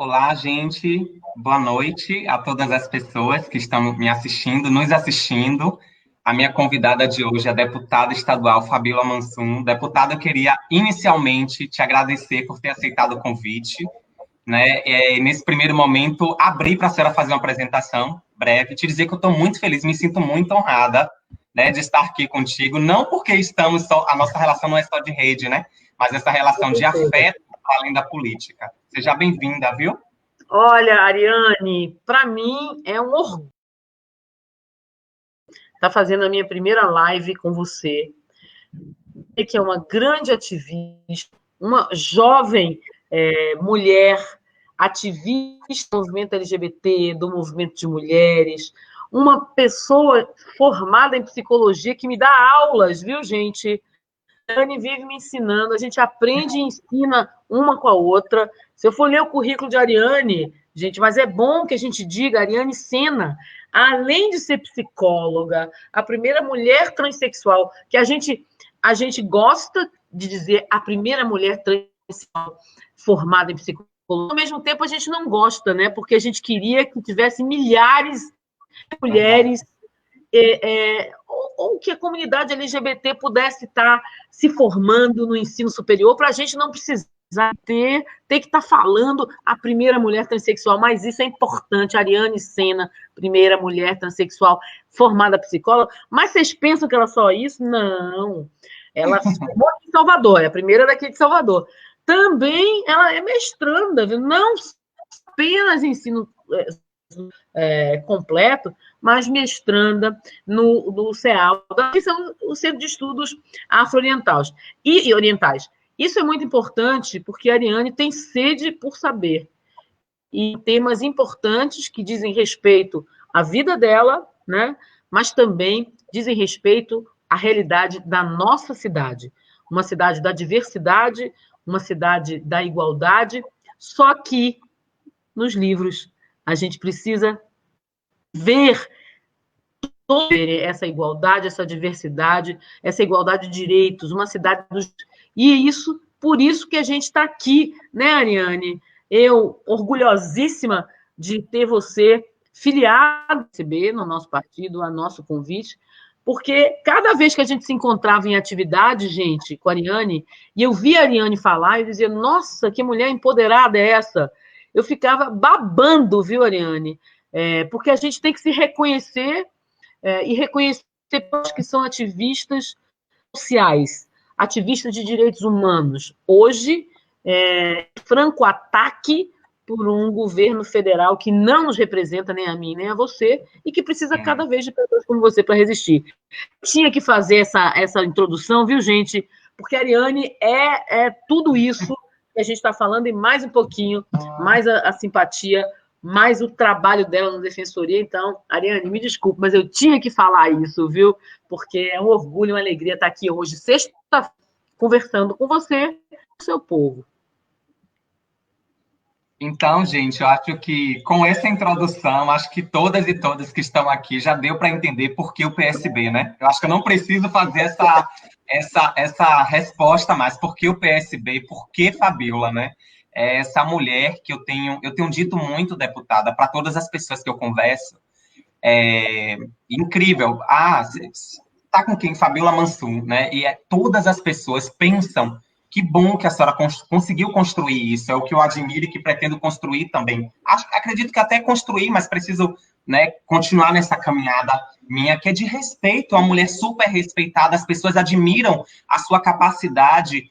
Olá, gente. Boa noite a todas as pessoas que estão me assistindo, nos assistindo. A minha convidada de hoje é a deputada estadual Fabíola Mansum. Deputada, eu queria inicialmente te agradecer por ter aceitado o convite, né? Nesse primeiro momento, abrir para a senhora fazer uma apresentação breve, te dizer que eu estou muito feliz, me sinto muito honrada, né, de estar aqui contigo, não porque estamos só, a nossa relação não é só de rede, né? Mas essa relação de afeto além da política. Seja bem-vinda, viu? Olha, Ariane, para mim é um orgulho estar fazendo a minha primeira live com você, que é uma grande ativista, uma jovem mulher ativista do movimento LGBT, do movimento de mulheres, uma pessoa formada em psicologia que me dá aulas, viu, gente? A Ariane vive me ensinando, a gente aprende e ensina uma com a outra. Se eu for ler o currículo de Ariane, gente, mas é bom que a gente diga, Ariane Sena, além de ser psicóloga, a primeira mulher transexual, que a gente gosta de dizer a primeira mulher transexual formada em psicologia, ao mesmo tempo a gente não gosta, né? Porque a gente queria que tivesse milhares de mulheres ou que a comunidade LGBT pudesse estar se formando no ensino superior, para a gente não precisar ter que estar falando a primeira mulher transexual, mas isso é importante. Ariane Sena, primeira mulher transexual formada psicóloga, mas vocês pensam que ela só isso? Não. Ela se formou em Salvador, é a primeira daqui de Salvador. Também ela é mestranda, não apenas ensino completo, mas mestranda no CEAL, que são o Centro de Estudos Afro-Orientais e Orientais. Isso é muito importante porque a Ariane tem sede por saber e temas importantes que dizem respeito à vida dela, né? Mas também dizem respeito à realidade da nossa cidade, uma cidade da diversidade, uma cidade da igualdade, só que nos livros a gente precisa ver essa igualdade, essa diversidade, essa igualdade de direitos, uma cidade dos... E isso, por isso que a gente está aqui, né, Ariane? Eu, orgulhosíssima de ter você filiado no nosso partido, a nosso convite, porque cada vez que a gente se encontrava em atividade, gente, com a Ariane, e eu via a Ariane falar, eu dizia, nossa, que mulher empoderada é essa? Eu ficava babando, viu, Ariane? Porque a gente tem que se reconhecer e reconhecer que são ativistas sociais, ativistas de direitos humanos. Hoje, franco ataque por um governo federal que não nos representa nem a mim nem a você e que precisa cada vez de pessoas como você para resistir. Tinha que fazer essa introdução, viu, gente? Porque a Ariane é tudo isso que a gente está falando e mais um pouquinho, mais a simpatia, mais o trabalho dela na defensoria. Então, Ariane, me desculpe, mas eu tinha que falar isso, viu? Porque é um orgulho, uma alegria estar aqui hoje, sexta, conversando com você, com o seu povo. Então, gente, eu acho que com essa introdução, acho que todas e todos que estão aqui já deu para entender por que o PSB, né? Eu acho que eu não preciso fazer essa resposta mais. Por que o PSB? Por que Fabíola, né? Essa mulher que eu tenho dito muito, deputada, para todas as pessoas que eu converso, incrível. Tá com quem? Fabíola Mansum, né? E todas as pessoas pensam que bom que a senhora conseguiu construir isso, é o que eu admiro e que pretendo construir também. Acredito que até construir, mas preciso, né, continuar nessa caminhada minha, que é de respeito, uma mulher super respeitada, as pessoas admiram a sua capacidade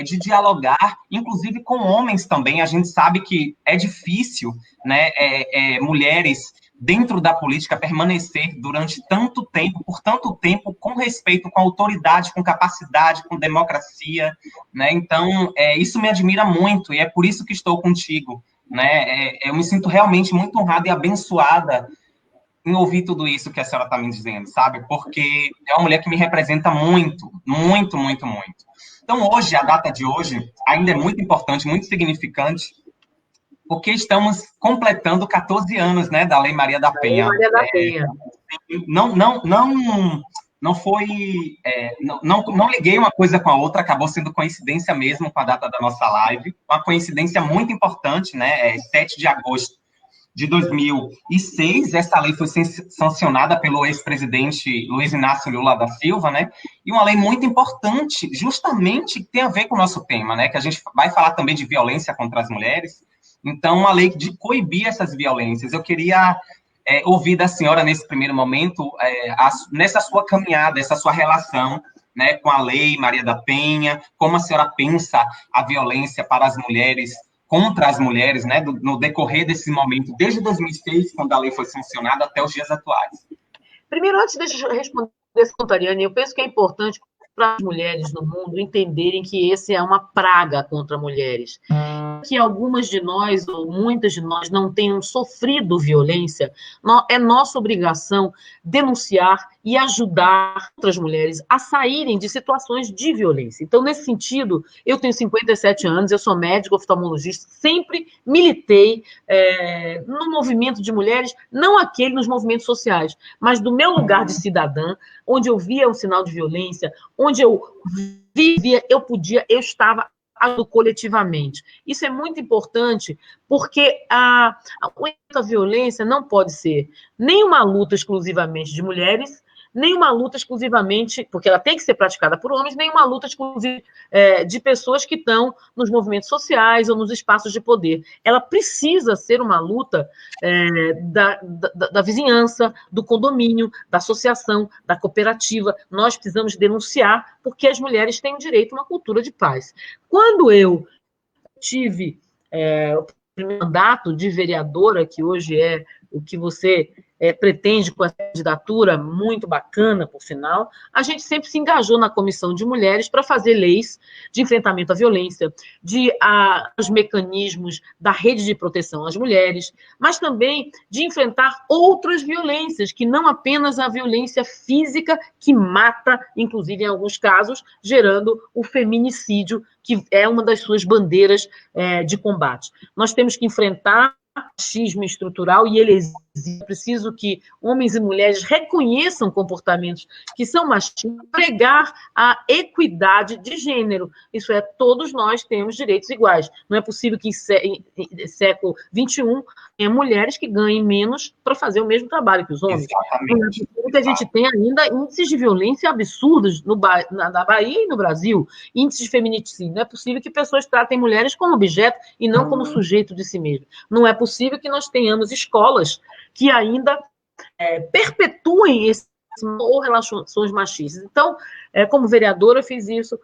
de dialogar, inclusive com homens também. A gente sabe que é difícil, né, mulheres dentro da política permanecer durante tanto tempo, por tanto tempo, com respeito, com autoridade, com capacidade, com democracia, né? Então, isso me admira muito e é por isso que estou contigo, né? Eu me sinto realmente muito honrada e abençoada em ouvir tudo isso que a senhora está me dizendo, sabe? Porque é uma mulher que me representa muito, muito, muito, muito. Então, hoje, a data de hoje, ainda é muito importante, muito significante, porque estamos completando 14 anos, né, da Lei Maria da Penha. Maria da Penha. Não não foi, não liguei uma coisa com a outra, acabou sendo coincidência mesmo com a data da nossa live, uma coincidência muito importante, né? 7 de agosto de 2006, essa lei foi sancionada pelo ex-presidente Luiz Inácio Lula da Silva, né? E uma lei muito importante, justamente, que tem a ver com o nosso tema, né? Que a gente vai falar também de violência contra as mulheres. Então, uma lei de coibir essas violências. Eu queria ouvir da senhora, nesse primeiro momento, nessa sua caminhada, essa sua relação, né, com a lei Maria da Penha, como a senhora pensa a violência para as mulheres, contra as mulheres, né, no decorrer desse momento, desde 2006, quando a lei foi sancionada, até os dias atuais. Primeiro, antes, deixa eu responder essa pergunta, Ariane, eu penso que é importante para as mulheres no mundo entenderem que esse é uma praga contra mulheres. Que algumas de nós, ou muitas de nós, não tenham sofrido violência, é nossa obrigação denunciar e ajudar outras mulheres a saírem de situações de violência. Então, nesse sentido, eu tenho 57 anos, eu sou médico oftalmologista, sempre militei no movimento de mulheres, não aquele nos movimentos sociais, mas do meu lugar de cidadã, onde eu via um sinal de violência, onde eu vivia, eu estava coletivamente. Isso é muito importante, porque a violência não pode ser nem uma luta exclusivamente de mulheres, nem uma luta exclusivamente, porque ela tem que ser praticada por homens, nem uma luta exclusiva de pessoas que estão nos movimentos sociais ou nos espaços de poder. Ela precisa ser uma luta da vizinhança, do condomínio, da associação, da cooperativa. Nós precisamos denunciar, porque as mulheres têm direito a uma cultura de paz. Quando eu tive o primeiro mandato de vereadora, que hoje é o que você pretende com essa candidatura, muito bacana, por sinal, a gente sempre se engajou na Comissão de Mulheres para fazer leis de enfrentamento à violência, os mecanismos da rede de proteção às mulheres, mas também de enfrentar outras violências, que não apenas a violência física, que mata, inclusive em alguns casos, gerando o feminicídio, que é uma das suas bandeiras de combate. Nós temos que enfrentar machismo estrutural e ele existe. É preciso que homens e mulheres reconheçam comportamentos que são machistas, pregar a equidade de gênero. Isso é, todos nós temos direitos iguais. Não é possível que em século XXI tenha mulheres que ganhem menos para fazer o mesmo trabalho que os homens. Exatamente. A gente tem ainda índices de violência absurdos na Bahia e no Brasil, índices de feminicídio. Não é possível que pessoas tratem mulheres como objeto e não como sujeito de si mesmo. Não é possível que nós tenhamos escolas que ainda perpetuem ou relações machistas. Então, como vereadora, eu fiz isso,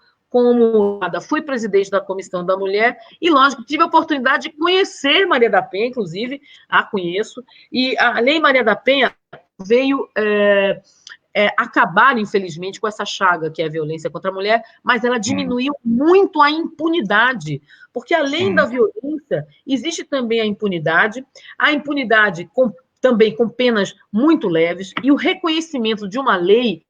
fui presidente da Comissão da Mulher, e, lógico, tive a oportunidade de conhecer Maria da Penha, inclusive, a conheço, e a Lei Maria da Penha veio acabar, infelizmente, com essa chaga que é a violência contra a mulher, mas ela diminuiu muito a impunidade, porque, além da violência, existe também a impunidade também com penas muito leves, e o reconhecimento de uma lei,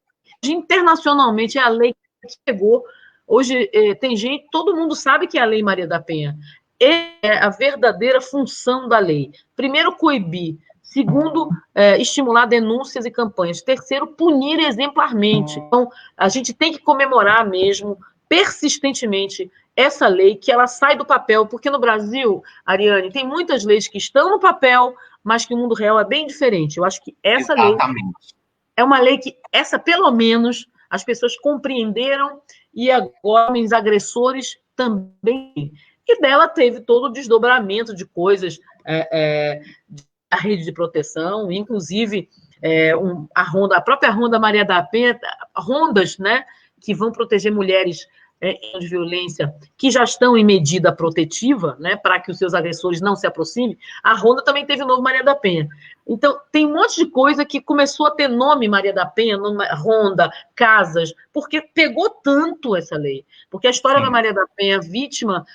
internacionalmente, é a lei que chegou. Hoje, tem gente, todo mundo sabe que é a Lei Maria da Penha. É a verdadeira função da lei. Primeiro, coibir. Segundo, estimular denúncias e campanhas. Terceiro, punir exemplarmente. Então, a gente tem que comemorar mesmo, persistentemente, essa lei, que ela sai do papel, porque no Brasil, Ariane, tem muitas leis que estão no papel, mas que o mundo real é bem diferente. Eu acho que essa lei é uma lei que, pelo menos, as pessoas compreenderam, e agora os agressores também. E dela teve todo o desdobramento de coisas da rede de proteção, inclusive a própria Ronda Maria da Penha, rondas, né, que vão proteger mulheres de violência que já estão em medida protetiva, né, para que os seus agressores não se aproximem. A Ronda também teve o novo Maria da Penha. Então, tem um monte de coisa que começou a ter nome Maria da Penha, Ronda, Casas, porque pegou tanto essa lei. Porque a história da Maria da Penha, vítima,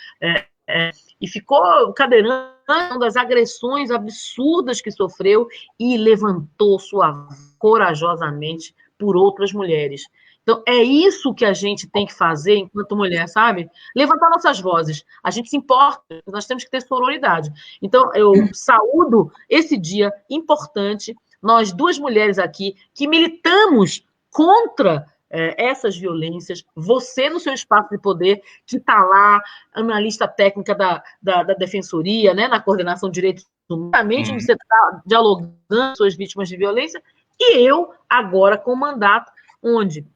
e ficou cadeirando das agressões absurdas que sofreu e levantou sua corajosamente por outras mulheres. Então, é isso que a gente tem que fazer enquanto mulher, sabe? Levantar nossas vozes. A gente se importa, nós temos que ter sororidade. Então, eu saúdo esse dia importante, nós duas mulheres aqui, que militamos contra essas violências, você no seu espaço de poder, que está lá, analista técnica da Defensoria, né, na coordenação de direitos humanos, você está dialogando com suas vítimas de violência, e eu, agora, com mandato, onde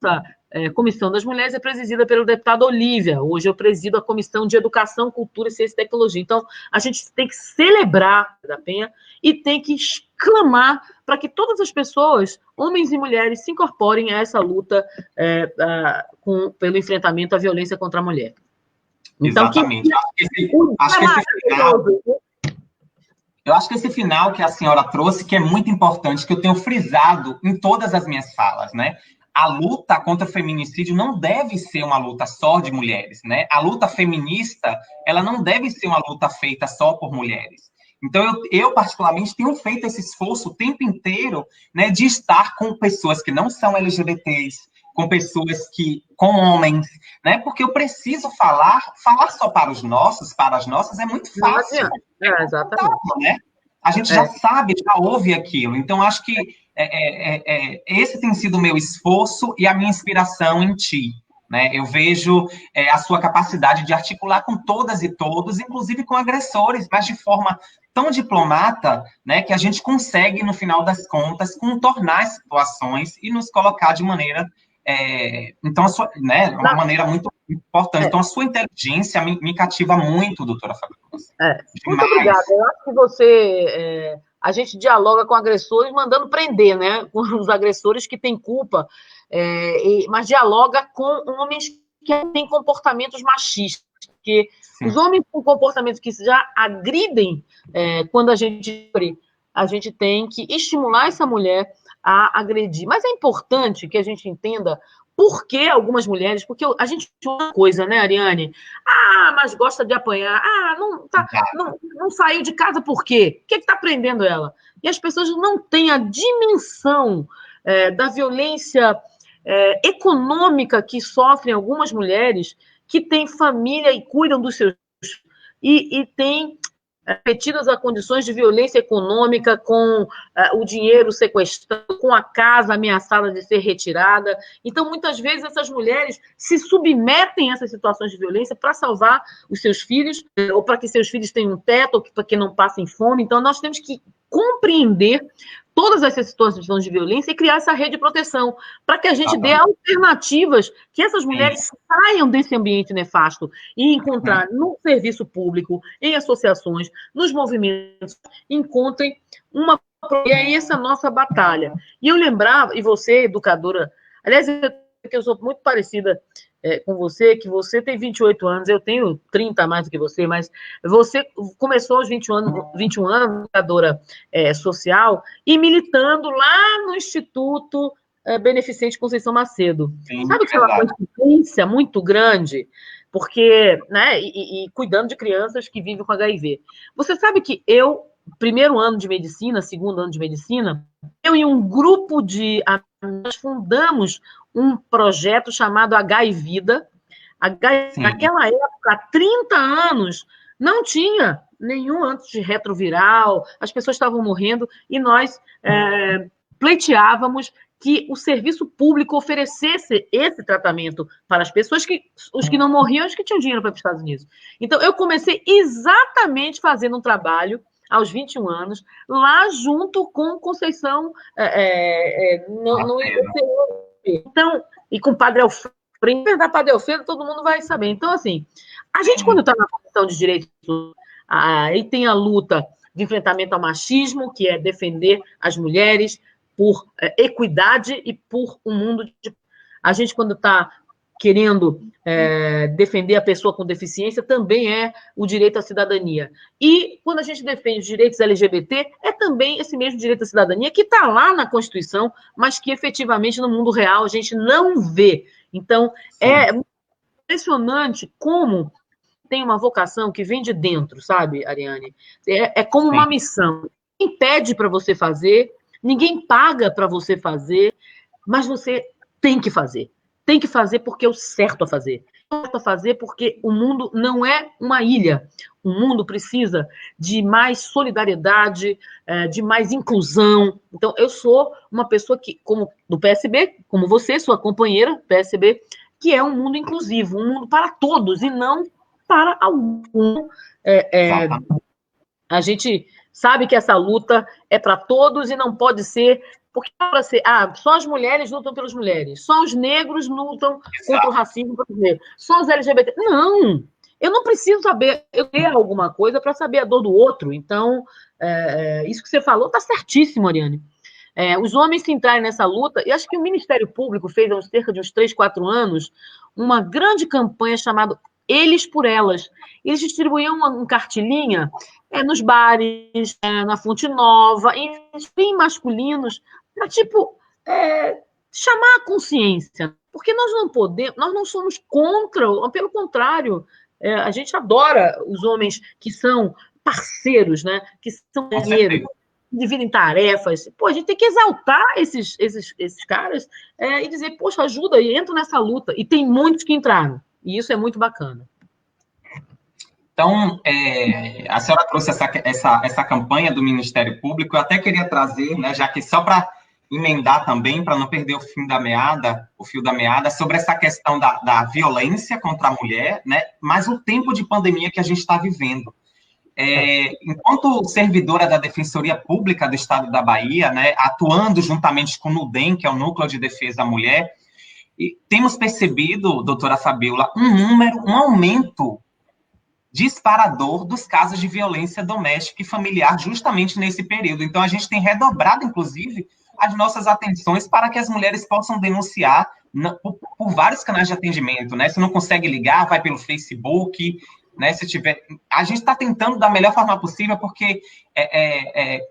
a Comissão das Mulheres é presidida pelo deputado Olívia. Hoje eu presido a Comissão de Educação, Cultura, Ciência e Tecnologia. Então, a gente tem que celebrar da Penha e tem que exclamar para que todas as pessoas, homens e mulheres, se incorporem a essa luta pelo enfrentamento à violência contra a mulher. Então, exatamente. Eu acho que esse final que a senhora trouxe, que é muito importante, que eu tenho frisado em todas as minhas falas, né? A luta contra o feminicídio não deve ser uma luta só de mulheres, né? A luta feminista, ela não deve ser uma luta feita só por mulheres. Então, eu particularmente, tenho feito esse esforço o tempo inteiro, né, de estar com pessoas que não são LGBTs, com pessoas com homens, né? Porque eu preciso falar só para os nossos, para as nossas, é muito fácil. Exatamente. Né? A gente já sabe, já ouve aquilo. Então, acho que esse tem sido o meu esforço e a minha inspiração em ti. Né? Eu vejo a sua capacidade de articular com todas e todos, inclusive com agressores, mas de forma tão diplomata, né, que a gente consegue, no final das contas, contornar as situações e nos colocar de maneira... então, uma maneira muito importante. Então, a sua inteligência me cativa muito, doutora Fábio. Muito obrigada. Eu acho que você... a gente dialoga com agressores mandando prender, né? Com os agressores que têm culpa, mas dialoga com homens que têm comportamentos machistas, porque os homens com comportamentos que já agridem, quando a gente tem que estimular essa mulher a agredir. Mas é importante que a gente entenda por que algumas mulheres... Porque a gente tem uma coisa, né, Ariane? Mas gosta de apanhar. Não saiu de casa por quê? O que está prendendo ela? E as pessoas não têm a dimensão da violência econômica que sofrem algumas mulheres que têm família e cuidam dos seus... E têm... metidas a condições de violência econômica, com o dinheiro sequestrado, com a casa ameaçada de ser retirada. Então, muitas vezes, essas mulheres se submetem a essas situações de violência para salvar os seus filhos, ou para que seus filhos tenham um teto, ou para que não passem fome. Então, nós temos que compreender todas essas situações de violência e criar essa rede de proteção, para que a gente dê alternativas, que essas mulheres saiam desse ambiente nefasto e encontrar no serviço público, em associações, nos movimentos, encontrem uma... E é essa nossa batalha. E eu lembrava, e você, educadora, aliás, eu sou muito parecida com você, que você tem 28 anos, eu tenho 30 a mais do que você, mas você começou aos 21 anos, educadora social, e militando lá no Instituto Beneficente Conceição Macedo. Sim, sabe que é uma coincidência muito grande? Porque, né, e cuidando de crianças que vivem com HIV. Você sabe que eu, primeiro ano de medicina, segundo ano de medicina, eu e um grupo de nós fundamos um projeto chamado H-Vida. Naquela época, há 30 anos, não tinha nenhum antirretroviral, as pessoas estavam morrendo, e nós pleiteávamos que o serviço público oferecesse esse tratamento para as pessoas, os que não morriam, os que tinham dinheiro para ir para os Estados Unidos. Então, eu comecei exatamente fazendo um trabalho aos 21 anos, lá junto com Conceição, no então, e com o Padre Alfredo, da Padre Alfredo, todo mundo vai saber. Então, assim, a gente, quando está na Comissão de Direitos, aí tem a luta de enfrentamento ao machismo, que é defender as mulheres por equidade e por um mundo de... A gente, quando está querendo defender a pessoa com deficiência, também é o direito à cidadania. E quando a gente defende os direitos LGBT, é também esse mesmo direito à cidadania que está lá na Constituição, mas que efetivamente no mundo real a gente não vê. Então, é impressionante como tem uma vocação que vem de dentro, sabe, Ariane? É como uma missão. Ninguém pede para você fazer, ninguém paga para você fazer, mas você tem que fazer. Tem que fazer porque é o certo a fazer. É o certo a fazer porque o mundo não é uma ilha. o mundo precisa de mais solidariedade, de mais inclusão. Então, eu sou uma pessoa que, como do PSB, como você, sua companheira PSB, que é um mundo inclusivo, um mundo para todos e não para algum. A gente sabe que essa luta é para todos e não pode ser porque para ser, só as mulheres lutam pelas mulheres, só os negros lutam contra o racismo brasileiro, só os LGBT. Não, eu não preciso saber, eu quero alguma coisa para saber a dor do outro. Então, isso que você falou está certíssimo, Ariane. Os homens se entrarem nessa luta, e acho que o Ministério Público fez há cerca de uns 3, 4 anos uma grande campanha chamada Eles por Elas. Eles distribuíam uma cartilinha nos bares, na Fonte Nova, em masculinos, para, chamar a consciência. Porque nós não podemos, nós não somos contra, pelo contrário, a gente adora os homens que são parceiros, né? Que são guerreiros, dividem tarefas. Pô, a gente tem que exaltar esses caras e dizer, poxa, ajuda e entra nessa luta. E tem muitos que entraram. E isso é muito bacana. Então, a senhora trouxe essa campanha do Ministério Público. Eu até queria trazer, né, já que só para emendar também, para não perder o fio da meada, sobre essa questão da violência contra a mulher, né, mas o tempo de pandemia que a gente está vivendo. Enquanto servidora da Defensoria Pública do Estado da Bahia, né, atuando juntamente com o NUDEM, que é o Núcleo de Defesa da Mulher, e temos percebido, doutora Fabíola, um aumento disparador dos casos de violência doméstica e familiar justamente nesse período. Então, a gente tem redobrado, inclusive, as nossas atenções para que as mulheres possam denunciar por vários canais de atendimento, né? Se não consegue ligar, vai pelo Facebook, né? Se tiver... A gente está tentando da melhor forma possível, porque...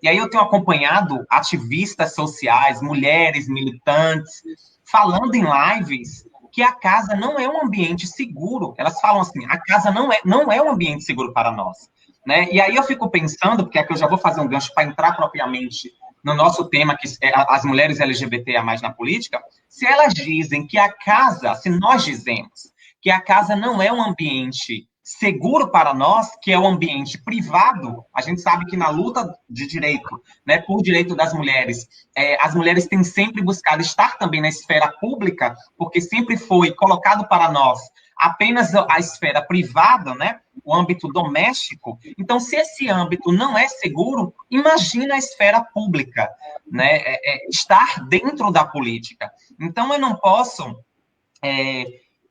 E aí eu tenho acompanhado ativistas sociais, mulheres militantes, falando em lives que a casa não é um ambiente seguro. Elas falam assim, a casa não é um ambiente seguro para nós. Né? E aí eu fico pensando, porque aqui eu já vou fazer um gancho para entrar propriamente no nosso tema, que é as mulheres LGBTI+ na política, se elas dizem que a casa, se nós dizemos que a casa não é um ambiente seguro para nós, que é o ambiente privado, a gente sabe que na luta de direito, né, por direito das mulheres, as mulheres têm sempre buscado estar também na esfera pública, porque sempre foi colocado para nós apenas a esfera privada, né, o âmbito doméstico. Então, se esse âmbito não é seguro, imagina a esfera pública, né, estar dentro da política. Então, eu não posso...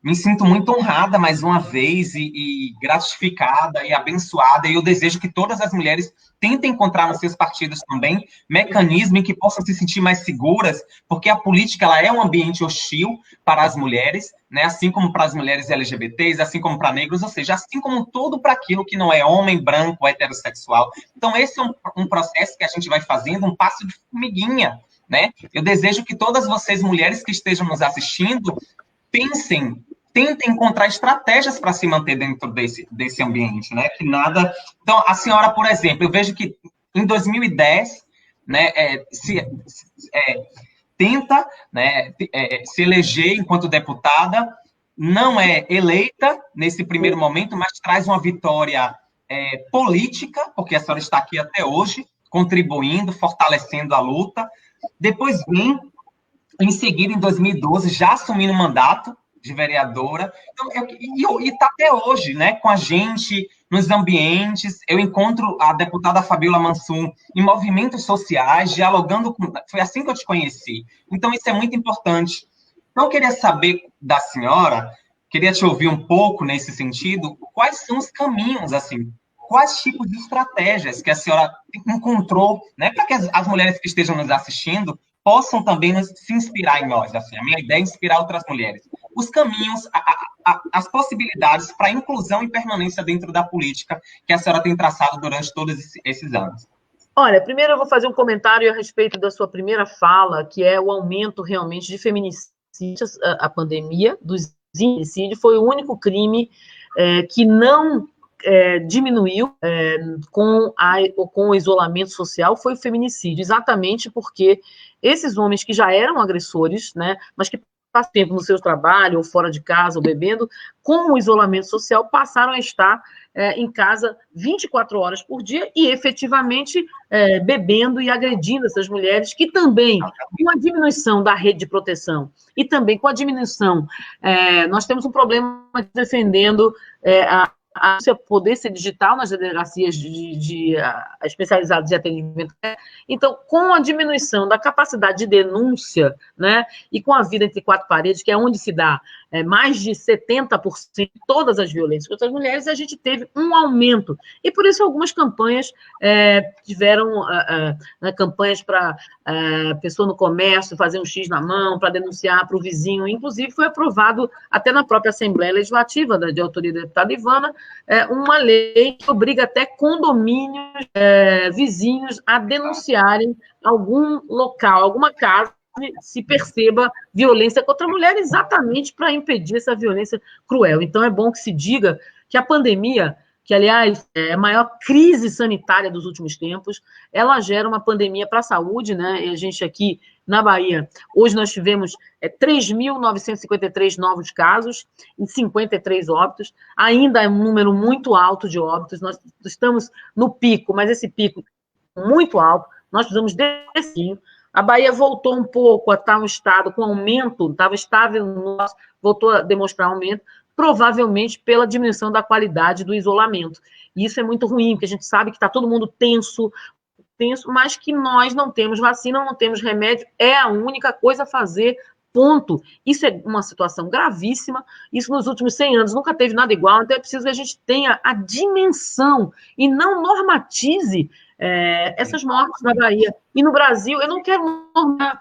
me sinto muito honrada, mais uma vez, e gratificada e abençoada, e eu desejo que todas as mulheres tentem encontrar nos seus partidos também mecanismos em que possam se sentir mais seguras, porque a política ela é um ambiente hostil para as mulheres, né? Assim como para as mulheres LGBTs, assim como para negros, ou seja, assim como tudo para aquilo que não é homem, branco, heterossexual. Então, esse é um processo que a gente vai fazendo, um passo de formiguinha, né? Eu desejo que todas vocês, mulheres que estejam nos assistindo, tentem encontrar estratégias para se manter dentro desse ambiente, né? Que nada... Então, a senhora, por exemplo, eu vejo que em 2010, né, tenta, né, se eleger enquanto deputada, não é eleita nesse primeiro momento, mas traz uma vitória política, porque a senhora está aqui até hoje, contribuindo, fortalecendo a luta. Depois vem, em seguida, em 2012, já assumindo o mandato de vereadora, então, e está até hoje, né, com a gente, nos ambientes. Eu encontro a deputada Fabíola Mansum em movimentos sociais, dialogando com... Foi assim que eu te conheci. Então, isso é muito importante. Então, eu queria saber da senhora, queria te ouvir um pouco nesse sentido, quais são os caminhos, assim, quais tipos de estratégias que a senhora encontrou, né, para que as mulheres que estejam nos assistindo possam também se inspirar em nós. Assim, a minha ideia é inspirar outras mulheres. Os caminhos, as possibilidades para inclusão e permanência dentro da política que a senhora tem traçado durante todos esses anos. Olha, primeiro eu vou fazer um comentário a respeito da sua primeira fala, que é o aumento realmente de feminicídios. A pandemia dos feminicídios foi o único crime que não diminuiu com o isolamento social, foi o feminicídio, exatamente porque esses homens que já eram agressores, né, mas que passam tempo no seu trabalho, ou fora de casa, ou bebendo, com o isolamento social, passaram a estar em casa 24 horas por dia e efetivamente bebendo e agredindo essas mulheres, que também, com a diminuição da rede de proteção e também com a diminuição, nós temos um problema defendendo a polícia digital nas delegacias especializadas de atendimento. Então, com a diminuição da capacidade de denúncia, né, e com a vida entre quatro paredes, que é onde se dá mais de 70% de todas as violências contra as mulheres, a gente teve um aumento. E por isso algumas campanhas tiveram campanhas para pessoa no comércio fazer um X na mão, para denunciar para o vizinho. Inclusive, foi aprovado até na própria Assembleia Legislativa, de autoria da deputada Ivana, uma lei que obriga até condomínios vizinhos a denunciarem algum local, alguma casa, se perceba violência contra a mulher, exatamente para impedir essa violência cruel. Então, é bom que se diga que a pandemia, que, aliás, é a maior crise sanitária dos últimos tempos, ela gera uma pandemia para a saúde, né? E a gente aqui na Bahia, hoje nós tivemos 3.953 novos casos e 53 óbitos, ainda é um número muito alto de óbitos, nós estamos no pico, mas esse pico muito alto, nós precisamos desse. A Bahia voltou um pouco a estar um estado com aumento, estava estável, voltou a demonstrar aumento, provavelmente pela diminuição da qualidade do isolamento. E isso é muito ruim, porque a gente sabe que está todo mundo tenso, mas que nós não temos vacina, não temos remédio, é a única coisa a fazer, ponto. Isso é uma situação gravíssima, isso nos últimos 100 anos nunca teve nada igual, então é preciso que a gente tenha a dimensão e não normatize essas mortes na Bahia. E no Brasil, eu não quero normar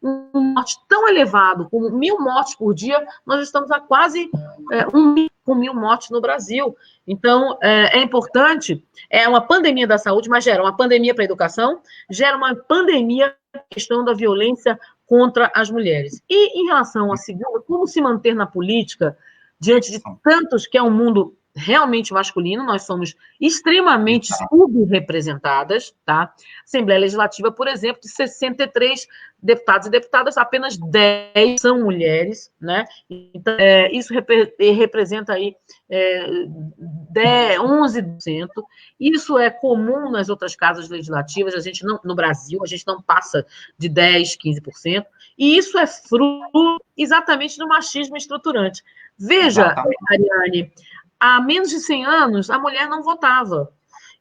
um morte tão elevado, como 1.000 mortes por dia, nós estamos a quase 1.000 mortes no Brasil. Então, é importante, é uma pandemia da saúde, mas gera uma pandemia para a educação, gera uma pandemia na questão da violência contra as mulheres. E em relação à segunda, como se manter na política diante de tantos, que é um mundo realmente masculino, nós somos extremamente subrepresentadas, tá? Assembleia Legislativa, por exemplo, de 63 deputados e deputadas, apenas 10 são mulheres, né? Então, isso representa aí 11%. Isso é comum nas outras casas legislativas, a gente não, no Brasil, a gente não passa de 10%, 15%, e isso é fruto exatamente do machismo estruturante. Veja, Ariane, há menos de 100 anos, a mulher não votava.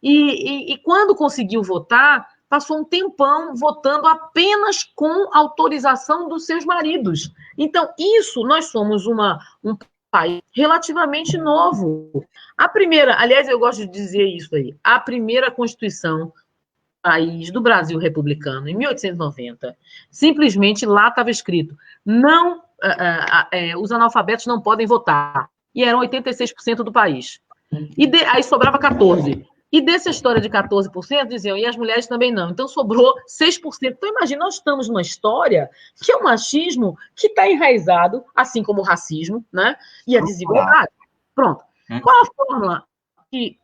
E quando conseguiu votar, passou um tempão votando apenas com autorização dos seus maridos. Então, isso, nós somos um país relativamente novo. A primeira, aliás, eu gosto de dizer isso aí, a primeira Constituição do Brasil republicano, em 1890, simplesmente lá estava escrito, os analfabetos não podem votar. E eram 86% do país. Aí sobrava 14%. E dessa história de 14%, diziam, e as mulheres também não. Então, sobrou 6%. Então, imagina, nós estamos numa história que é um machismo que está enraizado, assim como o racismo, né? E a desigualdade. Pronto. Qual a fórmula que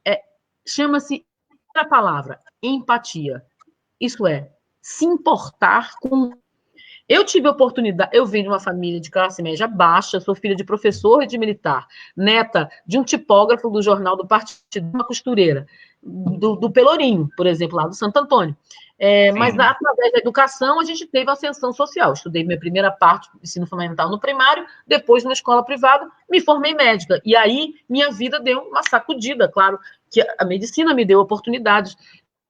chama-se a palavra? Empatia. Isso é, se importar com... Eu tive a oportunidade, eu venho de uma família de classe média baixa, sou filha de professor e de militar, neta de um tipógrafo do jornal do partido, uma costureira, do Pelourinho, por exemplo, lá do Santo Antônio. Mas através da educação a gente teve ascensão social. Estudei minha primeira parte do ensino fundamental no primário, depois numa escola privada, me formei médica. E aí minha vida deu uma sacudida, claro, que a medicina me deu oportunidades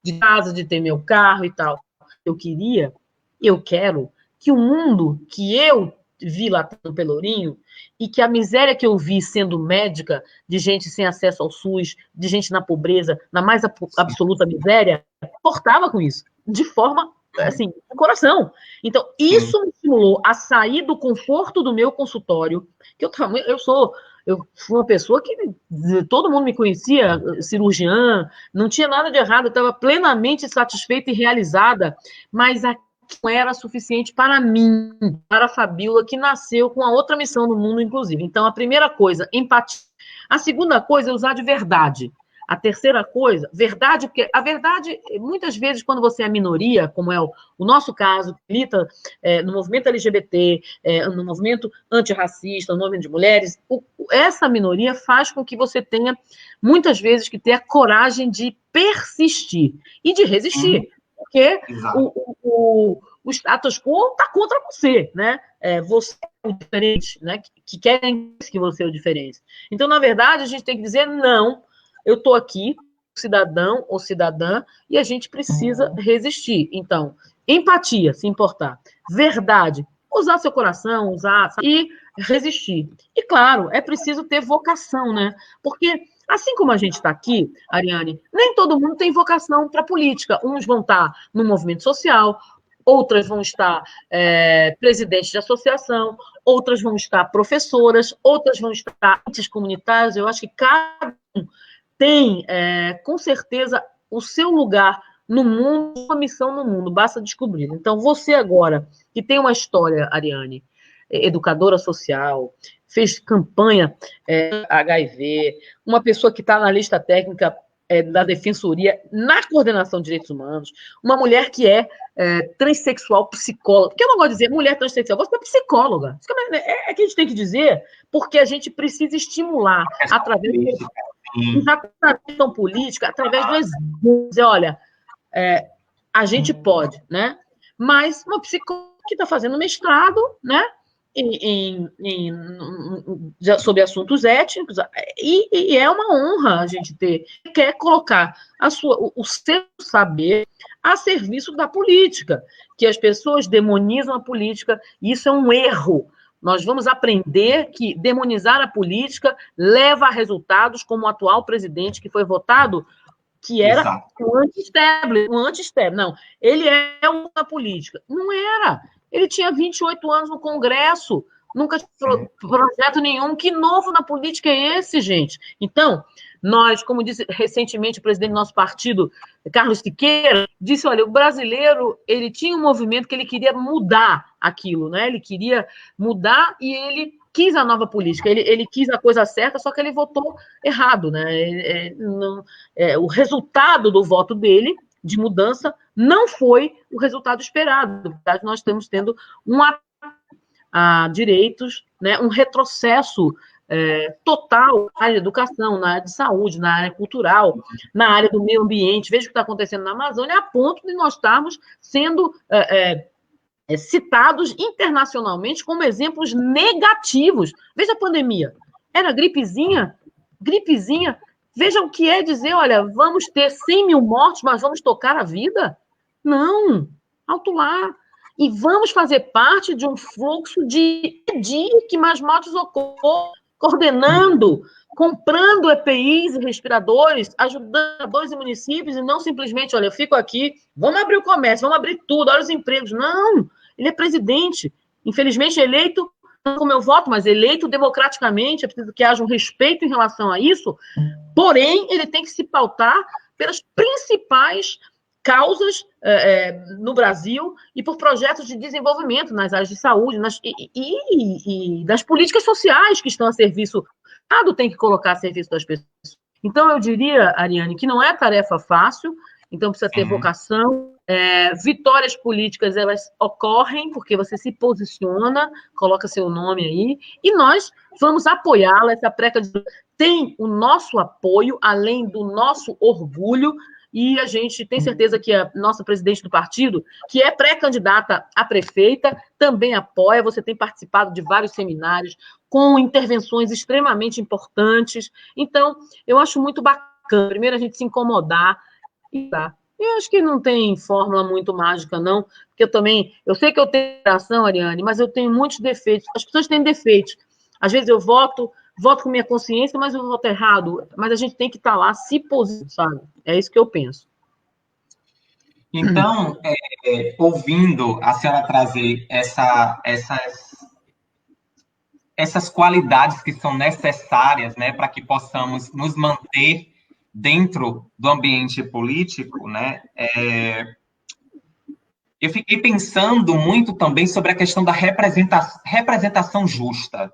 de casa, de ter meu carro e tal. Eu quero que o mundo que eu vi lá no Pelourinho e que a miséria que eu vi sendo médica, de gente sem acesso ao SUS, de gente na pobreza, na mais absoluta miséria, portava com isso, de forma, assim, de coração. Então, isso me estimulou a sair do conforto do meu consultório, que eu fui uma pessoa que todo mundo me conhecia, cirurgiã, não tinha nada de errado, eu estava plenamente satisfeita e realizada, mas não era suficiente para mim, para a Fabíola, que nasceu com a outra missão no mundo, inclusive. Então, a primeira coisa, empatia. A segunda coisa é usar de verdade. A terceira coisa, verdade, porque a verdade, muitas vezes, quando você é minoria, como é o nosso caso, milita no movimento LGBT, no movimento antirracista, no movimento de mulheres, essa minoria faz com que você tenha, muitas vezes, que ter a coragem de persistir e de resistir, porque o status quo está contra você, né? Você é o diferente, né? Que querem que você é o diferente. Então, na verdade, a gente tem que dizer não. Eu estou aqui, cidadão ou cidadã, e a gente precisa resistir. Então, empatia, se importar. Verdade, usar seu coração, usar e resistir. E, claro, é preciso ter vocação, né? Porque, assim como a gente está aqui, Ariane, nem todo mundo tem vocação para política. Uns vão estar no movimento social, outras vão estar presidentes de associação, outras vão estar professoras, outras vão estar entes comunitários. Eu acho que cada um tem, com certeza, o seu lugar no mundo, uma missão no mundo, basta descobrir. Então, você agora, que tem uma história, Ariane, educadora social, fez campanha HIV, uma pessoa que está na lista técnica da Defensoria, na coordenação de direitos humanos, uma mulher que é transexual, psicóloga, porque eu não gosto de dizer mulher transexual, você é psicóloga, é que a gente tem que dizer, porque a gente precisa estimular, através da questão política, através do exemplo, dizer, olha, a gente pode, né? Mas uma psicóloga que está fazendo mestrado, né? Sobre assuntos étnicos, e é uma honra a gente ter, quer colocar o seu saber a serviço da política, que as pessoas demonizam a política, e isso é um erro. Nós vamos aprender que demonizar a política leva a resultados como o atual presidente que foi votado, que era o anti-establishment. Não, ele é uma política. Não era. Ele tinha 28 anos no Congresso, nunca tinha projeto nenhum. Que novo na política é esse, gente? Então, nós, como disse recentemente o presidente do nosso partido, Carlos Siqueira, disse, olha, o brasileiro, ele tinha um movimento que ele queria mudar aquilo, né? Ele queria mudar e ele quis a nova política, ele quis a coisa certa, só que ele votou errado, né? O resultado do voto dele, de mudança, não foi o resultado esperado. Na verdade, nós estamos tendo um ataque a direitos, né? Um retrocesso total na área de educação, na área de saúde, na área cultural, na área do meio ambiente. Veja o que está acontecendo na Amazônia, a ponto de nós estarmos sendo citados internacionalmente como exemplos negativos. Veja a pandemia. Era gripezinha? Gripezinha. Veja o que é dizer, olha, vamos ter 100 mil mortos, mas vamos tocar a vida? Não. Alto lá. E vamos fazer parte de um fluxo de que mais mortes ocorram, coordenando, comprando EPIs e respiradores, ajudando dois municípios, e não simplesmente, olha, eu fico aqui, vamos abrir o comércio, vamos abrir tudo, olha os empregos. Não, ele é presidente, infelizmente eleito com o meu voto, mas eleito democraticamente, é preciso que haja um respeito em relação a isso, porém, ele tem que se pautar pelas principais causas no Brasil e por projetos de desenvolvimento nas áreas de saúde e das políticas sociais que estão a serviço. O Estado tem que colocar a serviço das pessoas. Então, eu diria, Ariane, que não é tarefa fácil, então precisa ter vocação. Vitórias políticas, elas ocorrem porque você se posiciona, coloca seu nome aí, e nós vamos apoiá-la. Essa pré-candidatura tem o nosso apoio, além do nosso orgulho, e a gente tem certeza que a nossa presidente do partido, que é pré-candidata a prefeita, também apoia. Você tem participado de vários seminários com intervenções extremamente importantes. Então, eu acho muito bacana, primeiro, a gente se incomodar e tá. Eu acho que não tem fórmula muito mágica, não, porque eu sei que eu tenho coração, Ariane, mas eu tenho muitos defeitos. As pessoas têm defeitos. Às vezes eu voto com minha consciência, mas eu voto errado. Mas a gente tem que estar lá se posicionando, sabe? É isso que eu penso. Então, ouvindo a senhora trazer essas qualidades que são necessárias, né, para que possamos nos manter dentro do ambiente político, né, eu fiquei pensando muito também sobre a questão da representação justa,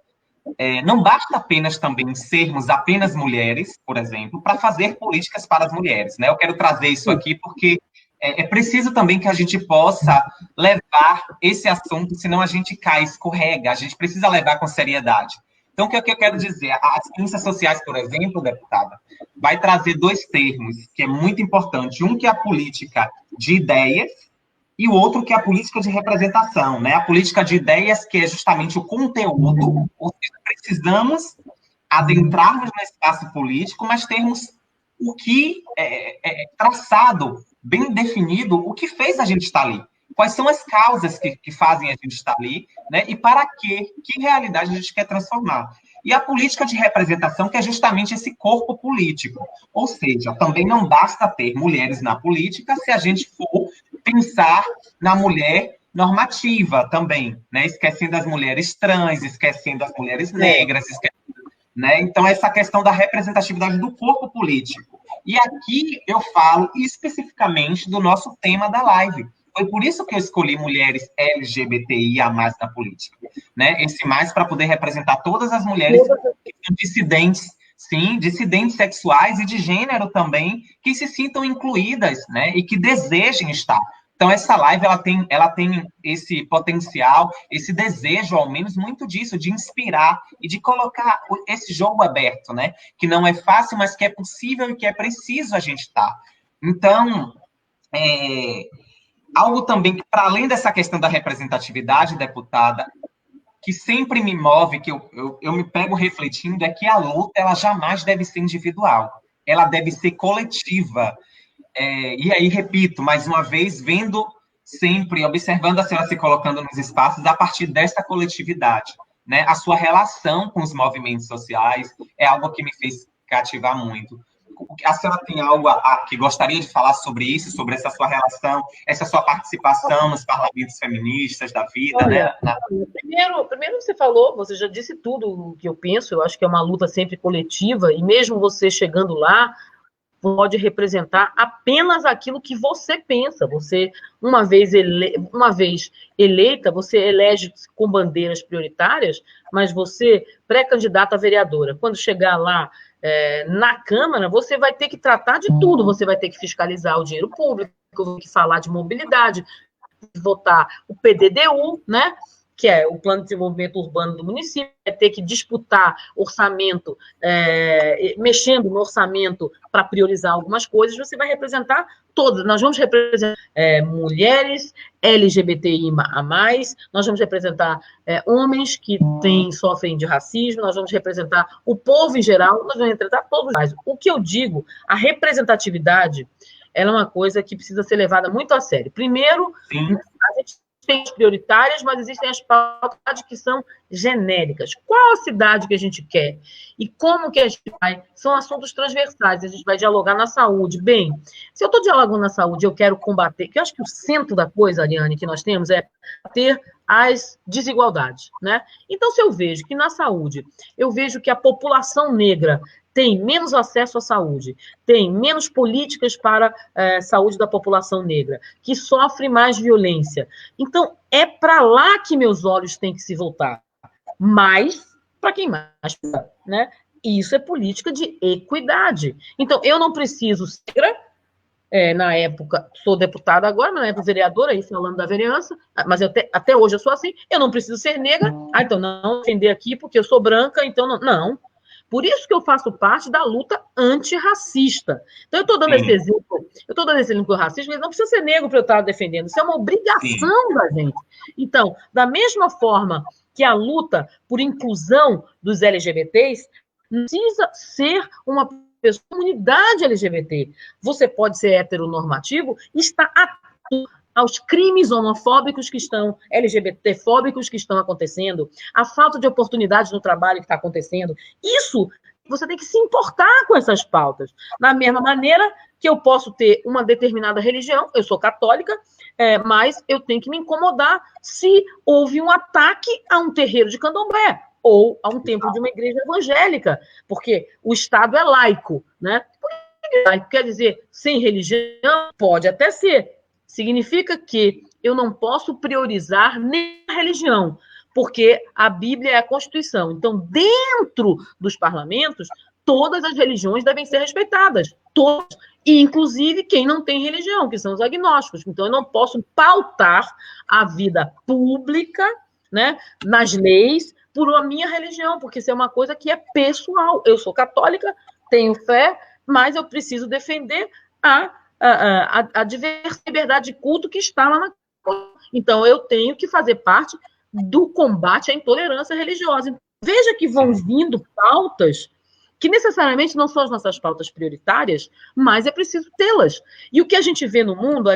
não basta apenas também sermos apenas mulheres, por exemplo, para fazer políticas para as mulheres, né? Eu quero trazer isso aqui porque é preciso também que a gente possa levar esse assunto, senão a gente cai, escorrega, a gente precisa levar com seriedade. Então, o que eu quero dizer? As ciências sociais, por exemplo, deputada, vai trazer dois termos que é muito importante. Um que é a política de ideias e o outro que é a política de representação, né? A política de ideias, que é justamente o conteúdo, ou seja, precisamos adentrarmos no espaço político, mas termos o que traçado, bem definido, o que fez a gente estar ali. Quais são as causas que fazem a gente estar ali, né? E para quê? Que realidade a gente quer transformar? E a política de representação, que é justamente esse corpo político. Ou seja, também não basta ter mulheres na política se a gente for pensar na mulher normativa também, né? Esquecendo as mulheres trans, esquecendo as mulheres negras, né? Então, essa questão da representatividade do corpo político. E aqui eu falo especificamente do nosso tema da live. Foi por isso que eu escolhi mulheres LGBTIA+, na política, né? Esse mais para poder representar todas as mulheres que são dissidentes, sim, dissidentes sexuais e de gênero também, que se sintam incluídas, né? E que desejem estar. Então, essa live, ela tem esse potencial, esse desejo, ao menos, muito disso, de inspirar e de colocar esse jogo aberto, né? Que não é fácil, mas que é possível e que é preciso a gente estar. Então, algo também que, para além dessa questão da representatividade, deputada, que sempre me move, que eu me pego refletindo, é que a luta, ela jamais deve ser individual. Ela deve ser coletiva. E aí, repito, mais uma vez, vendo sempre, observando a senhora se colocando nos espaços a partir dessa coletividade, né? A sua relação com os movimentos sociais é algo que me fez cativar muito. A senhora tem algo que gostaria de falar sobre isso, sobre essa sua relação, essa sua participação nos parlamentos feministas da vida, Olha, né? primeiro você falou, você já disse tudo o que eu penso, eu acho que é uma luta sempre coletiva, e mesmo você chegando lá, pode representar apenas aquilo que você pensa. Você, uma vez eleita, você elege com bandeiras prioritárias, mas você, pré-candidata a vereadora, quando chegar lá na Câmara, você vai ter que tratar de tudo, você vai ter que fiscalizar o dinheiro público, vai ter que falar de mobilidade, votar o PDDU, né? Que é o Plano de Desenvolvimento Urbano do município, vai ter que disputar orçamento, mexendo no orçamento para priorizar algumas coisas, você vai representar todas. Nós vamos representar mulheres, LGBTI+, nós vamos representar homens que sofrem de racismo, nós vamos representar o povo em geral, nós vamos representar todos. O que eu digo, a representatividade, ela é uma coisa que precisa ser levada muito a sério. Primeiro, Sim. a gente tem as prioritárias, mas existem as pautas que são genéricas. Qual a cidade que a gente quer? E como que a gente vai? São assuntos transversais, a gente vai dialogar na saúde. Bem, se eu estou dialogando na saúde, eu quero combater, que eu acho que o centro da coisa, Ariane, que nós temos é ter as desigualdades, né? Então, se eu vejo que na saúde, eu vejo que a população negra tem menos acesso à saúde, tem menos políticas para a saúde da população negra, que sofre mais violência. Então, é para lá que meus olhos têm que se voltar. Mas, para quem mais, né? Isso é política de equidade. Então, eu não preciso ser, na época, sou deputada agora, na época vereadora, aí falando da vereança, mas até hoje eu sou assim, eu não preciso ser negra, então não defender aqui porque eu sou branca, então não. Por isso que eu faço parte da luta antirracista. Então, eu estou dando esse exemplo do racismo, mas não precisa ser negro para eu estar defendendo. Isso é uma obrigação da gente. Então, da mesma forma que a luta por inclusão dos LGBTs precisa ser uma comunidade LGBT. Você pode ser heteronormativo e estar atento aos crimes homofóbicos que estão, LGBTfóbicos que estão acontecendo, a falta de oportunidades no trabalho que está acontecendo. Isso, você tem que se importar com essas pautas. Da mesma maneira que eu posso ter uma determinada religião, eu sou católica, mas eu tenho que me incomodar se houve um ataque a um terreiro de candomblé ou a um templo de uma igreja evangélica, porque o Estado é laico, né? Laico quer dizer, sem religião, pode até ser. Significa que eu não posso priorizar nem a religião, porque a Bíblia é a Constituição. Então, dentro dos parlamentos, todas as religiões devem ser respeitadas, todas, e inclusive quem não tem religião, que são os agnósticos. Então, eu não posso pautar a vida pública, né, nas leis, por a minha religião, porque isso é uma coisa que é pessoal. Eu sou católica, tenho fé, mas eu preciso defender a diversa liberdade de culto que está lá na Constituição. Então, eu tenho que fazer parte do combate à intolerância religiosa. Veja que vão vindo pautas que necessariamente não são as nossas pautas prioritárias, mas é preciso tê-las. E o que a gente vê no mundo,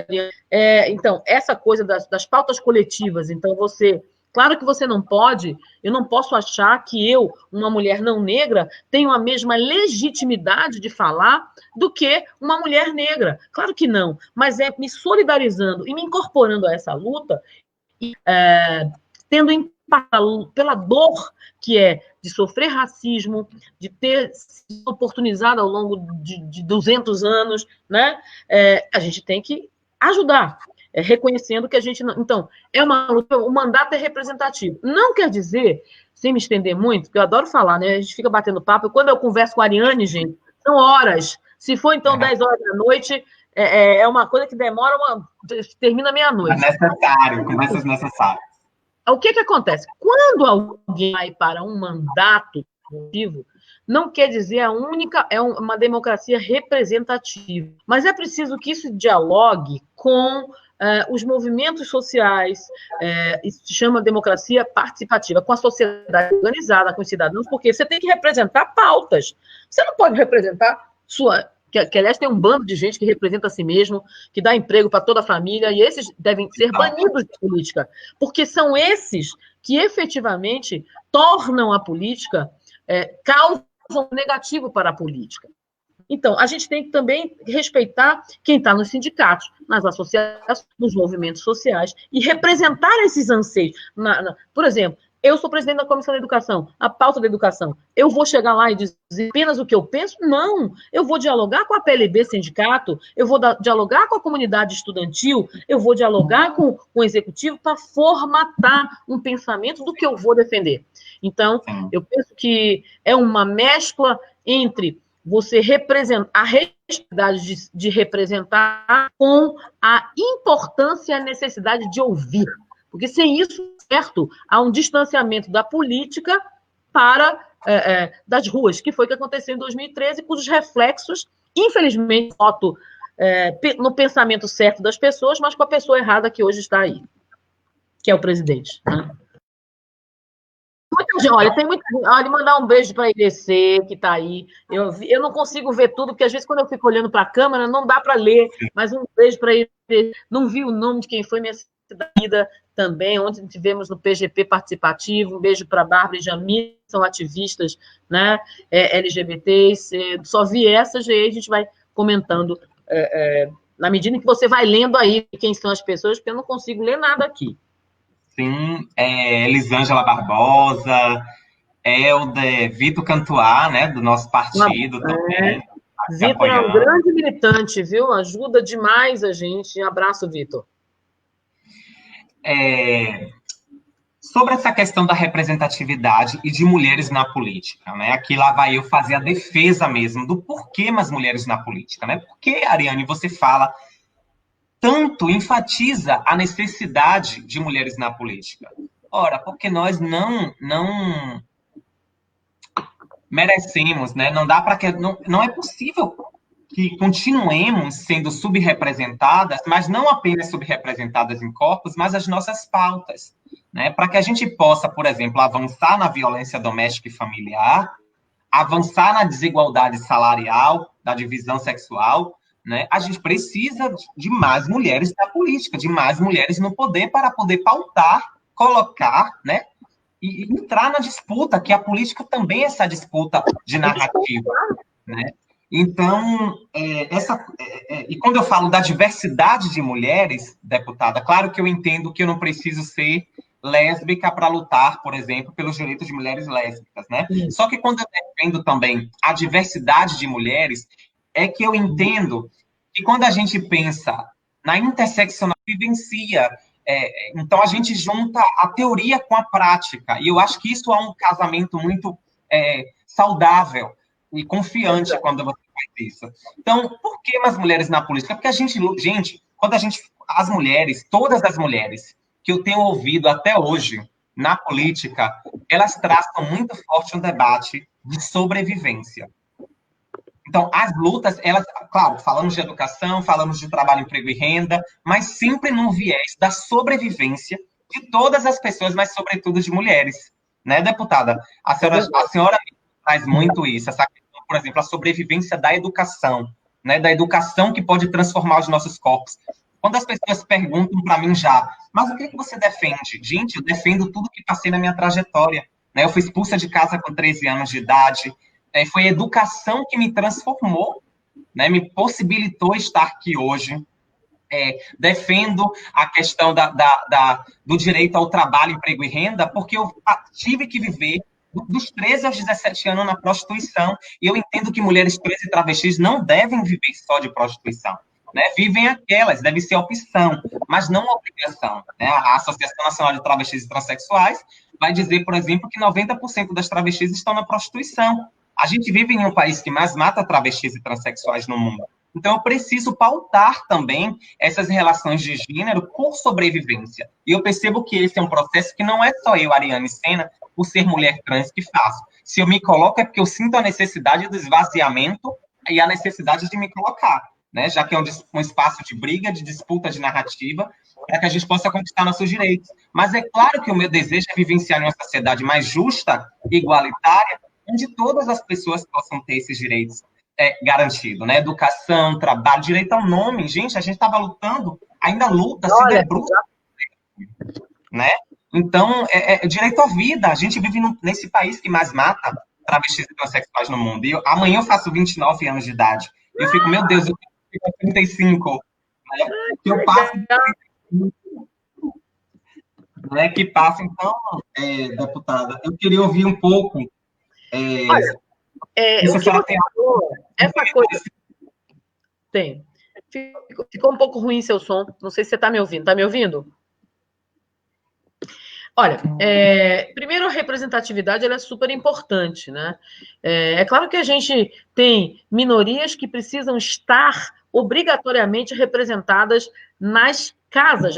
então, essa coisa das pautas coletivas, então claro que você não pode, eu não posso achar que eu, uma mulher não negra, tenho a mesma legitimidade de falar do que uma mulher negra. Claro que não, mas é me solidarizando e me incorporando a essa luta, tendo empatia pela dor que é de sofrer racismo, de ter sido oportunizado ao longo de 200 anos, né? A gente tem que ajudar, reconhecendo que a gente não... Então, é uma luta, o mandato é representativo. Não quer dizer, sem me estender muito, porque eu adoro falar, né? A gente fica batendo papo, e quando eu converso com a Ariane, gente, são horas. Se for, então, 10 horas da noite, é uma coisa que demora, termina meia-noite. É necessário, conversas necessárias. O que acontece? Quando alguém vai para um mandato coletivo, não quer dizer uma democracia representativa, mas é preciso que isso dialogue com os movimentos sociais, isso se chama democracia participativa, com a sociedade organizada, com os cidadãos, porque você tem que representar pautas. Você não pode representar que aliás tem um bando de gente que representa a si mesmo, que dá emprego para toda a família, e esses devem ser banidos de política, porque são esses que efetivamente tornam a política, causam negativo para a política. Então, a gente tem que também respeitar quem está nos sindicatos, nas associações, nos movimentos sociais, e representar esses anseios. Por exemplo, eu sou presidente da Comissão da Educação, a pauta da educação. Eu vou chegar lá e dizer apenas o que eu penso? Não. Eu vou dialogar com a PLB sindicato, eu vou dialogar com a comunidade estudantil, eu vou dialogar com o executivo para formatar um pensamento do que eu vou defender. Então, eu penso que é uma mescla entre você representar a responsabilidade de representar com a importância e a necessidade de ouvir. Porque sem isso, certo, há um distanciamento da política das ruas, que foi o que aconteceu em 2013, cujos reflexos, infelizmente, no pensamento certo das pessoas, mas com a pessoa errada que hoje está aí, que é o presidente. Né? Olha, olha, mandar um beijo para a IDC, que está aí. Eu não consigo ver tudo, porque às vezes quando eu fico olhando para a câmera, não dá para ler, mas um beijo para a IDC. Não vi o nome de quem foi minha vida também, onde tivemos no PGP participativo. Um beijo para a Bárbara e Jamil, que são ativistas, né, LGBTs. Só vi essas, e aí a gente vai comentando na medida em que você vai lendo aí quem são as pessoas, porque eu não consigo ler nada aqui. Sim, Elisângela Barbosa, Helder, Vitor Cantuá, né, do nosso partido também. Vitor é um grande militante, viu? Ajuda demais a gente. Abraço, Vitor. Sobre essa questão da representatividade e de mulheres na política, né? Aqui lá vai eu fazer a defesa mesmo do porquê mais mulheres na política, né? Porque, Ariane, você fala tanto, enfatiza a necessidade de mulheres na política. Ora, porque nós não merecemos, né? Não dá para que não é possível que continuemos sendo subrepresentadas, mas não apenas subrepresentadas em corpos, mas as nossas pautas, né? Para que a gente possa, por exemplo, avançar na violência doméstica e familiar, avançar na desigualdade salarial, da divisão sexual, né? A gente precisa de mais mulheres na política, de mais mulheres no poder para poder pautar, colocar, né? E entrar na disputa, que a política também é essa disputa de narrativa, né? Então, e quando eu falo da diversidade de mulheres, deputada, claro que eu entendo que eu não preciso ser lésbica para lutar, por exemplo, pelos direitos de mulheres lésbicas, né? Só que quando eu defendo também a diversidade de mulheres, é que eu entendo que quando a gente pensa na interseccionalidade, vivencia Então, a gente junta a teoria com a prática, e eu acho que isso é um casamento muito saudável e confiante quando você faz isso. Então, por que mais mulheres na política? Porque as mulheres, todas as mulheres que eu tenho ouvido até hoje na política, elas traçam muito forte um debate de sobrevivência. Então, as lutas, elas, claro, falamos de educação, falamos de trabalho, emprego e renda, mas sempre num viés da sobrevivência de todas as pessoas, mas sobretudo de mulheres, né, deputada? A senhora traz muito isso, essa questão, por exemplo, a sobrevivência da educação, né, da educação que pode transformar os nossos corpos. Quando as pessoas perguntam para mim já, mas o que você defende? Gente, eu defendo tudo que passei na minha trajetória, né? Eu fui expulsa de casa com 13 anos de idade, foi a educação que me transformou, né, me possibilitou estar aqui hoje. Defendo a questão do direito ao trabalho, emprego e renda, porque eu tive que viver dos 13 aos 17 anos na prostituição, e eu entendo que mulheres trans e travestis não devem viver só de prostituição, né? Vivem aquelas, deve ser opção, mas não obrigação, né? A Associação Nacional de Travestis e Transsexuais vai dizer, por exemplo, que 90% das travestis estão na prostituição. A gente vive em um país que mais mata travestis e transexuais no mundo. Então, eu preciso pautar também essas relações de gênero por sobrevivência. E eu percebo que esse é um processo que não é só eu, Ariane Sena, por ser mulher trans, que faço. Se eu me coloco, é porque eu sinto a necessidade do esvaziamento e a necessidade de me colocar, né? Já que é um espaço de briga, de disputa de narrativa, para que a gente possa conquistar nossos direitos. Mas é claro que o meu desejo é vivenciar uma sociedade mais justa e igualitária, onde todas as pessoas possam ter esses direitos garantidos, né? Educação, trabalho, direito ao nome. Gente, a gente estava lutando, ainda luta, se debruça, né? Então, direito à vida. A gente vive nesse país que mais mata travestis e transexuais no mundo. E amanhã eu faço 29 anos de idade. Eu fico, meu Deus, eu fico com 35. Né? Eu passo... Né, que passa, então, deputada, eu queria ouvir um pouco. Olha, o que você falou, essa coisa. Tem. Ficou um pouco ruim seu som. Não sei se você está me ouvindo. Está me ouvindo? Olha, primeiro a representatividade ela é super importante, né? É claro que a gente tem minorias que precisam estar obrigatoriamente representadas nas casas,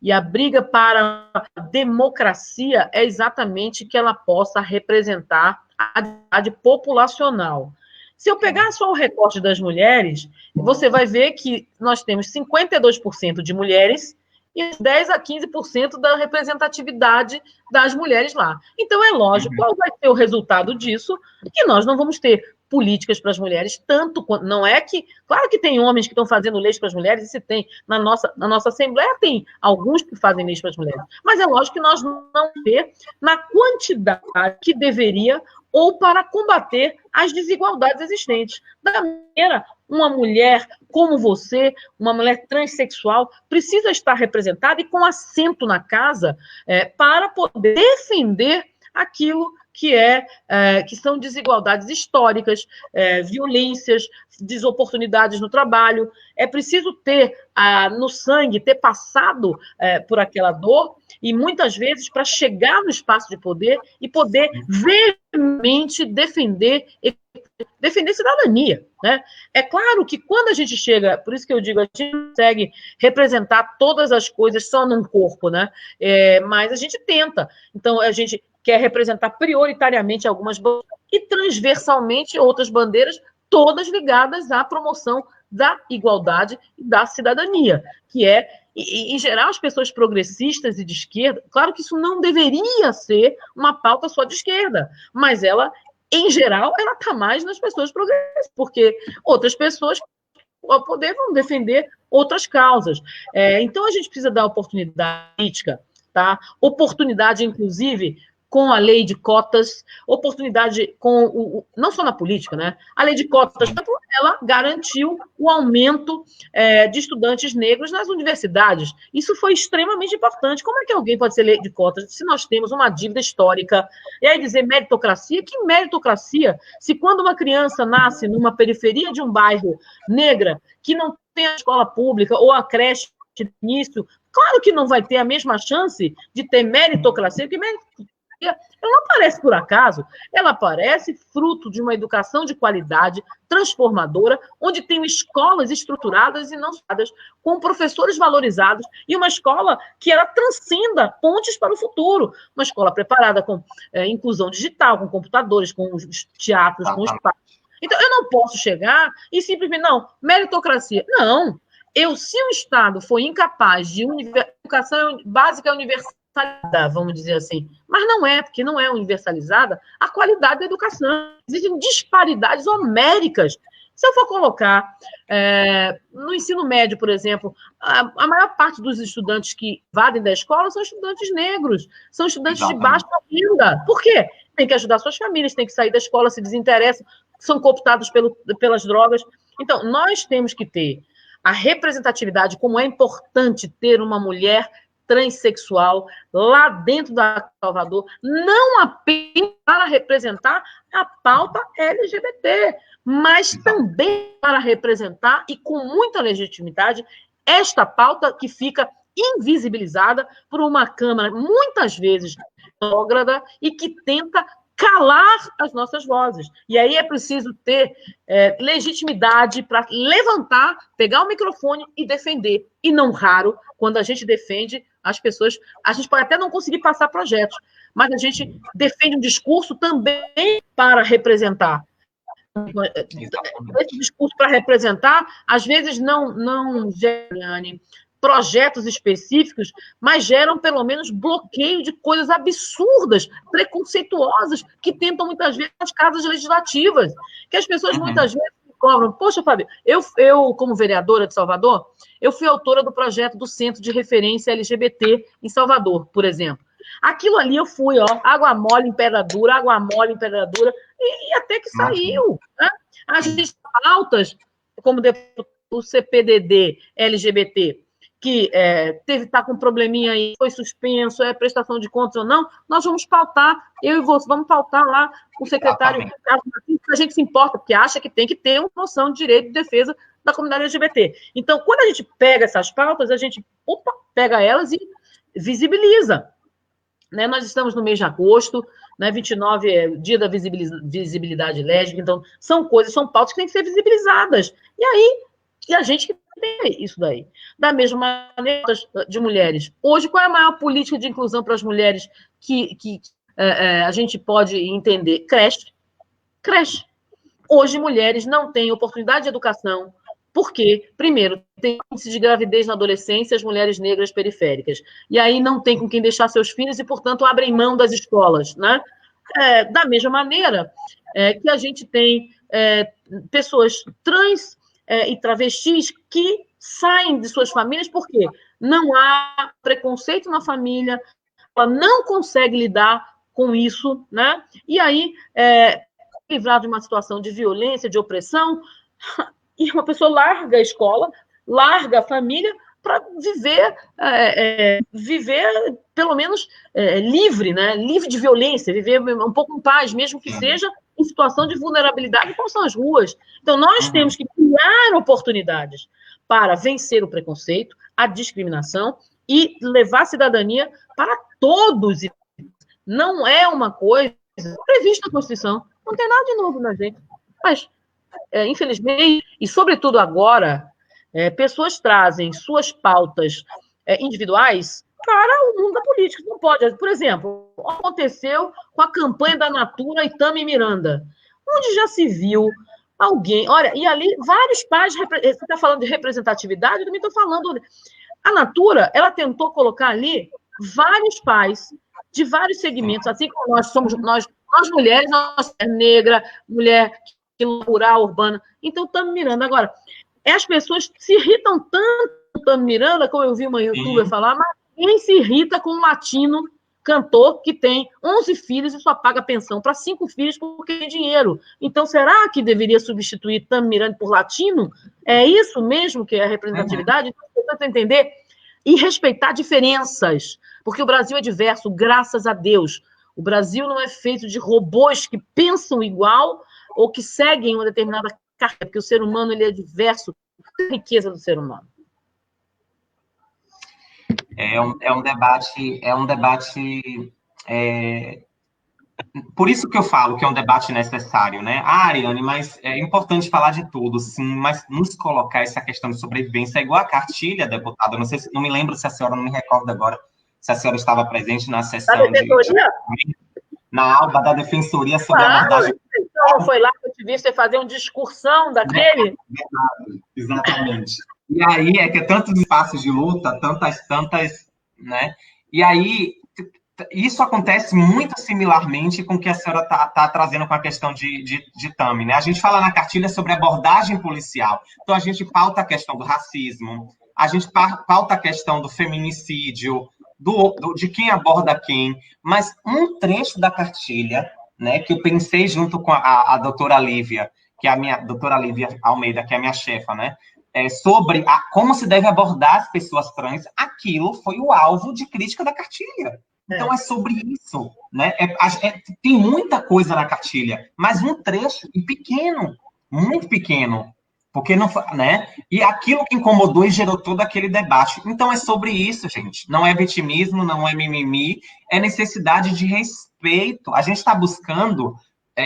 e a briga para a democracia é exatamente que ela possa representar a densidade populacional. Se eu pegar só o recorte das mulheres, você vai ver que nós temos 52% de mulheres e 10 a 15% da representatividade das mulheres lá. Então, é lógico, qual vai ser o resultado disso? Que nós não vamos ter políticas para as mulheres, tanto quanto... Não é que... Claro que tem homens que estão fazendo leis para as mulheres, e se tem, na nossa Assembleia tem alguns que fazem leis para as mulheres, mas é lógico que nós não ter na quantidade que deveria ou para combater as desigualdades existentes. Da maneira, uma mulher como você, uma mulher transexual, precisa estar representada e com assento na casa para poder defender aquilo que são desigualdades históricas, violências, desoportunidades no trabalho. É preciso ter no sangue, ter passado por aquela dor, e muitas vezes para chegar no espaço de poder e poder veementemente defender cidadania, né? É claro que quando a gente chega, por isso que eu digo, a gente não consegue representar todas as coisas só num corpo, né? Mas a gente tenta. Então, a gente quer representar prioritariamente algumas bandeiras e transversalmente outras bandeiras, todas ligadas à promoção da igualdade e da cidadania, que em geral, as pessoas progressistas e de esquerda, claro que isso não deveria ser uma pauta só de esquerda, mas ela, em geral, ela está mais nas pessoas progressistas, porque outras pessoas, ao poder, vão defender outras causas. Então, a gente precisa dar oportunidade política, tá? Oportunidade, inclusive, com a lei de cotas, oportunidade não só na política, né? A lei de cotas, ela garantiu o aumento de estudantes negros nas universidades. Isso foi extremamente importante. Como é que alguém pode ser lei de cotas se nós temos uma dívida histórica? E aí dizer meritocracia? Que meritocracia? Se quando uma criança nasce numa periferia de um bairro negra, que não tem a escola pública ou a creche início, claro que não vai ter a mesma chance de ter meritocracia, porque meritocracia ela não aparece por acaso, ela aparece fruto de uma educação de qualidade transformadora, onde tem escolas estruturadas e não estruturadas, com professores valorizados, e uma escola que ela transcenda pontes para o futuro, uma escola preparada com inclusão digital, com computadores, com os teatros, com os espaços. Então, eu não posso chegar e simplesmente, não, meritocracia. Não. Se o Estado for incapaz de educação básica universal, vamos dizer assim, mas não é, porque não é universalizada a qualidade da educação. Existem disparidades homéricas. Se eu for colocar no ensino médio, por exemplo, a maior parte dos estudantes que evadem da escola são estudantes negros, são estudantes de baixa renda. Por quê? Tem que ajudar suas famílias, tem que sair da escola, se desinteressam, são cooptados pelas drogas. Então, nós temos que ter a representatividade, como é importante ter uma mulher transexual lá dentro da Salvador, não apenas para representar a pauta LGBT, mas também para representar, e com muita legitimidade, esta pauta que fica invisibilizada por uma Câmara, muitas vezes retrógrada, e que tenta calar as nossas vozes. E aí é preciso ter legitimidade para levantar, pegar o microfone e defender. E não raro, quando a gente defende, as pessoas... A gente pode até não conseguir passar projetos, mas a gente defende um discurso também para representar. Esse discurso para representar, às vezes não gera projetos específicos, mas geram, pelo menos, bloqueio de coisas absurdas, preconceituosas, que tentam, muitas vezes, as casas legislativas, que as pessoas, muitas vezes, cobram. Poxa, Fábio, eu, como vereadora de Salvador, eu fui autora do projeto do Centro de Referência LGBT em Salvador, por exemplo. Aquilo ali eu fui, água mole em pedra dura, e até que saiu. Né? A gente pautas, como o CPDD LGBT, que está com um probleminha aí, foi suspenso, prestação de contas ou não, nós vamos pautar, eu e você, vamos pautar lá o secretário, a gente se importa, porque acha que tem que ter uma noção de direito de defesa da comunidade LGBT. Então, quando a gente pega essas pautas, a gente pega elas e visibiliza. Né? Nós estamos no mês de agosto, né? 29 é o dia da visibilidade lésbica, então são pautas que têm que ser visibilizadas. E aí, a gente que tem isso daí. Da mesma maneira de mulheres. Hoje, qual é a maior política de inclusão para as mulheres que a gente pode entender? Creche. Hoje, mulheres não têm oportunidade de educação, porque, primeiro, tem índice de gravidez na adolescência, as mulheres negras periféricas. E aí não tem com quem deixar seus filhos e, portanto, abrem mão das escolas. Né? Da mesma maneira que a gente tem pessoas trans e travestis que saem de suas famílias porque não há preconceito na família, ela não consegue lidar com isso, né? E aí, livrar de uma situação de violência, de opressão, e uma pessoa larga a escola, larga a família para viver pelo menos livre, né? Livre de violência, viver um pouco em paz, mesmo que seja em situação de vulnerabilidade, como são as ruas. Então, nós temos que criar oportunidades para vencer o preconceito, a discriminação e levar a cidadania para todos. Não é uma coisa prevista na Constituição. Não tem nada de novo na gente. Mas, infelizmente, e sobretudo agora, pessoas trazem suas pautas individuais para o mundo da política. Não pode. Por exemplo, aconteceu com a campanha da Natura Itami Miranda, onde já se viu alguém... Olha, e ali vários pais... Você está falando de representatividade, eu também estou falando... A Natura, ela tentou colocar ali vários pais de vários segmentos, assim como nós somos... Nós mulheres, nós negra, mulher rural, urbana. Então, Itami Miranda. Agora, as pessoas se irritam tanto com Itami Miranda, como eu vi uma youtuber falar, mas quem se irrita com um latino cantor que tem 11 filhos e só paga pensão para 5 filhos porque tem dinheiro. Então, será que deveria substituir Itami Miranda por latino? É isso mesmo que é a representatividade? Então, é importante entender e respeitar diferenças, porque o Brasil é diverso, graças a Deus. O Brasil não é feito de robôs que pensam igual ou que seguem uma determinada carreira, porque o ser humano ele é diverso, a riqueza do ser humano. É um debate. Por isso que eu falo que é um debate necessário, né? Ariane, mas é importante falar de tudo, sim, mas nos colocar essa questão de sobrevivência é igual a cartilha, deputada. Não sei, não me lembro se a senhora, não me recordo agora, se a senhora estava presente na sessão na aba da Defensoria sobre a abordagem. Então, foi lá que eu te vi você fazer uma discursão daquele? Exatamente. E aí é que é tantos espaços de luta, tantas, né? E aí isso acontece muito similarmente com o que a senhora está trazendo com a questão de Tami, né? A gente fala na cartilha sobre abordagem policial, então a gente pauta a questão do racismo, a gente pauta a questão do feminicídio, de quem aborda quem, mas um trecho da cartilha, né, que eu pensei junto com a doutora Lívia, que é a minha doutora Lívia Almeida, que é a minha chefa, né, sobre como se deve abordar as pessoas trans, aquilo foi o alvo de crítica da cartilha. Então, é sobre isso, né? Tem muita coisa na cartilha, mas um trecho pequeno, muito pequeno, porque não, né? E aquilo que incomodou e gerou todo aquele debate. Então, é sobre isso, gente. Não é vitimismo, não é mimimi, é necessidade de respeito. A gente está buscando,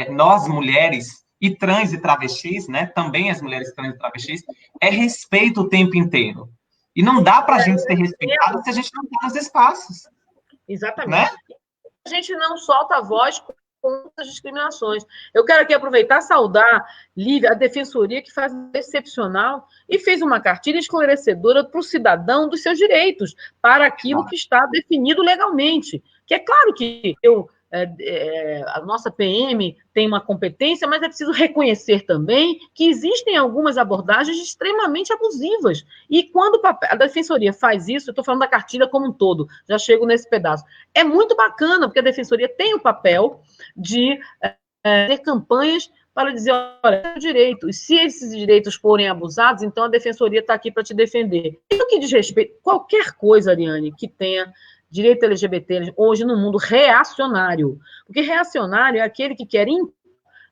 nós mulheres, e trans e travestis, né? Também as mulheres trans e travestis, é respeito o tempo inteiro. E não dá para a gente ser respeitado se a gente não está nos espaços. Exatamente. Né? A gente não solta a voz contra as discriminações. Eu quero aqui aproveitar e saudar Lívia, a Defensoria, que faz um excepcional e fez uma cartilha esclarecedora para o cidadão dos seus direitos, para aquilo que está definido legalmente. Que é claro que a nossa PM tem uma competência, mas é preciso reconhecer também que existem algumas abordagens extremamente abusivas. E quando a Defensoria faz isso, eu estou falando da cartilha como um todo, já chego nesse pedaço. É muito bacana, porque a Defensoria tem o papel de ter campanhas para dizer, olha, é o direito, e se esses direitos forem abusados, então a Defensoria está aqui para te defender. E no que diz respeito, qualquer coisa, Ariane, que tenha direito LGBT, hoje no mundo reacionário. Porque reacionário é aquele que quer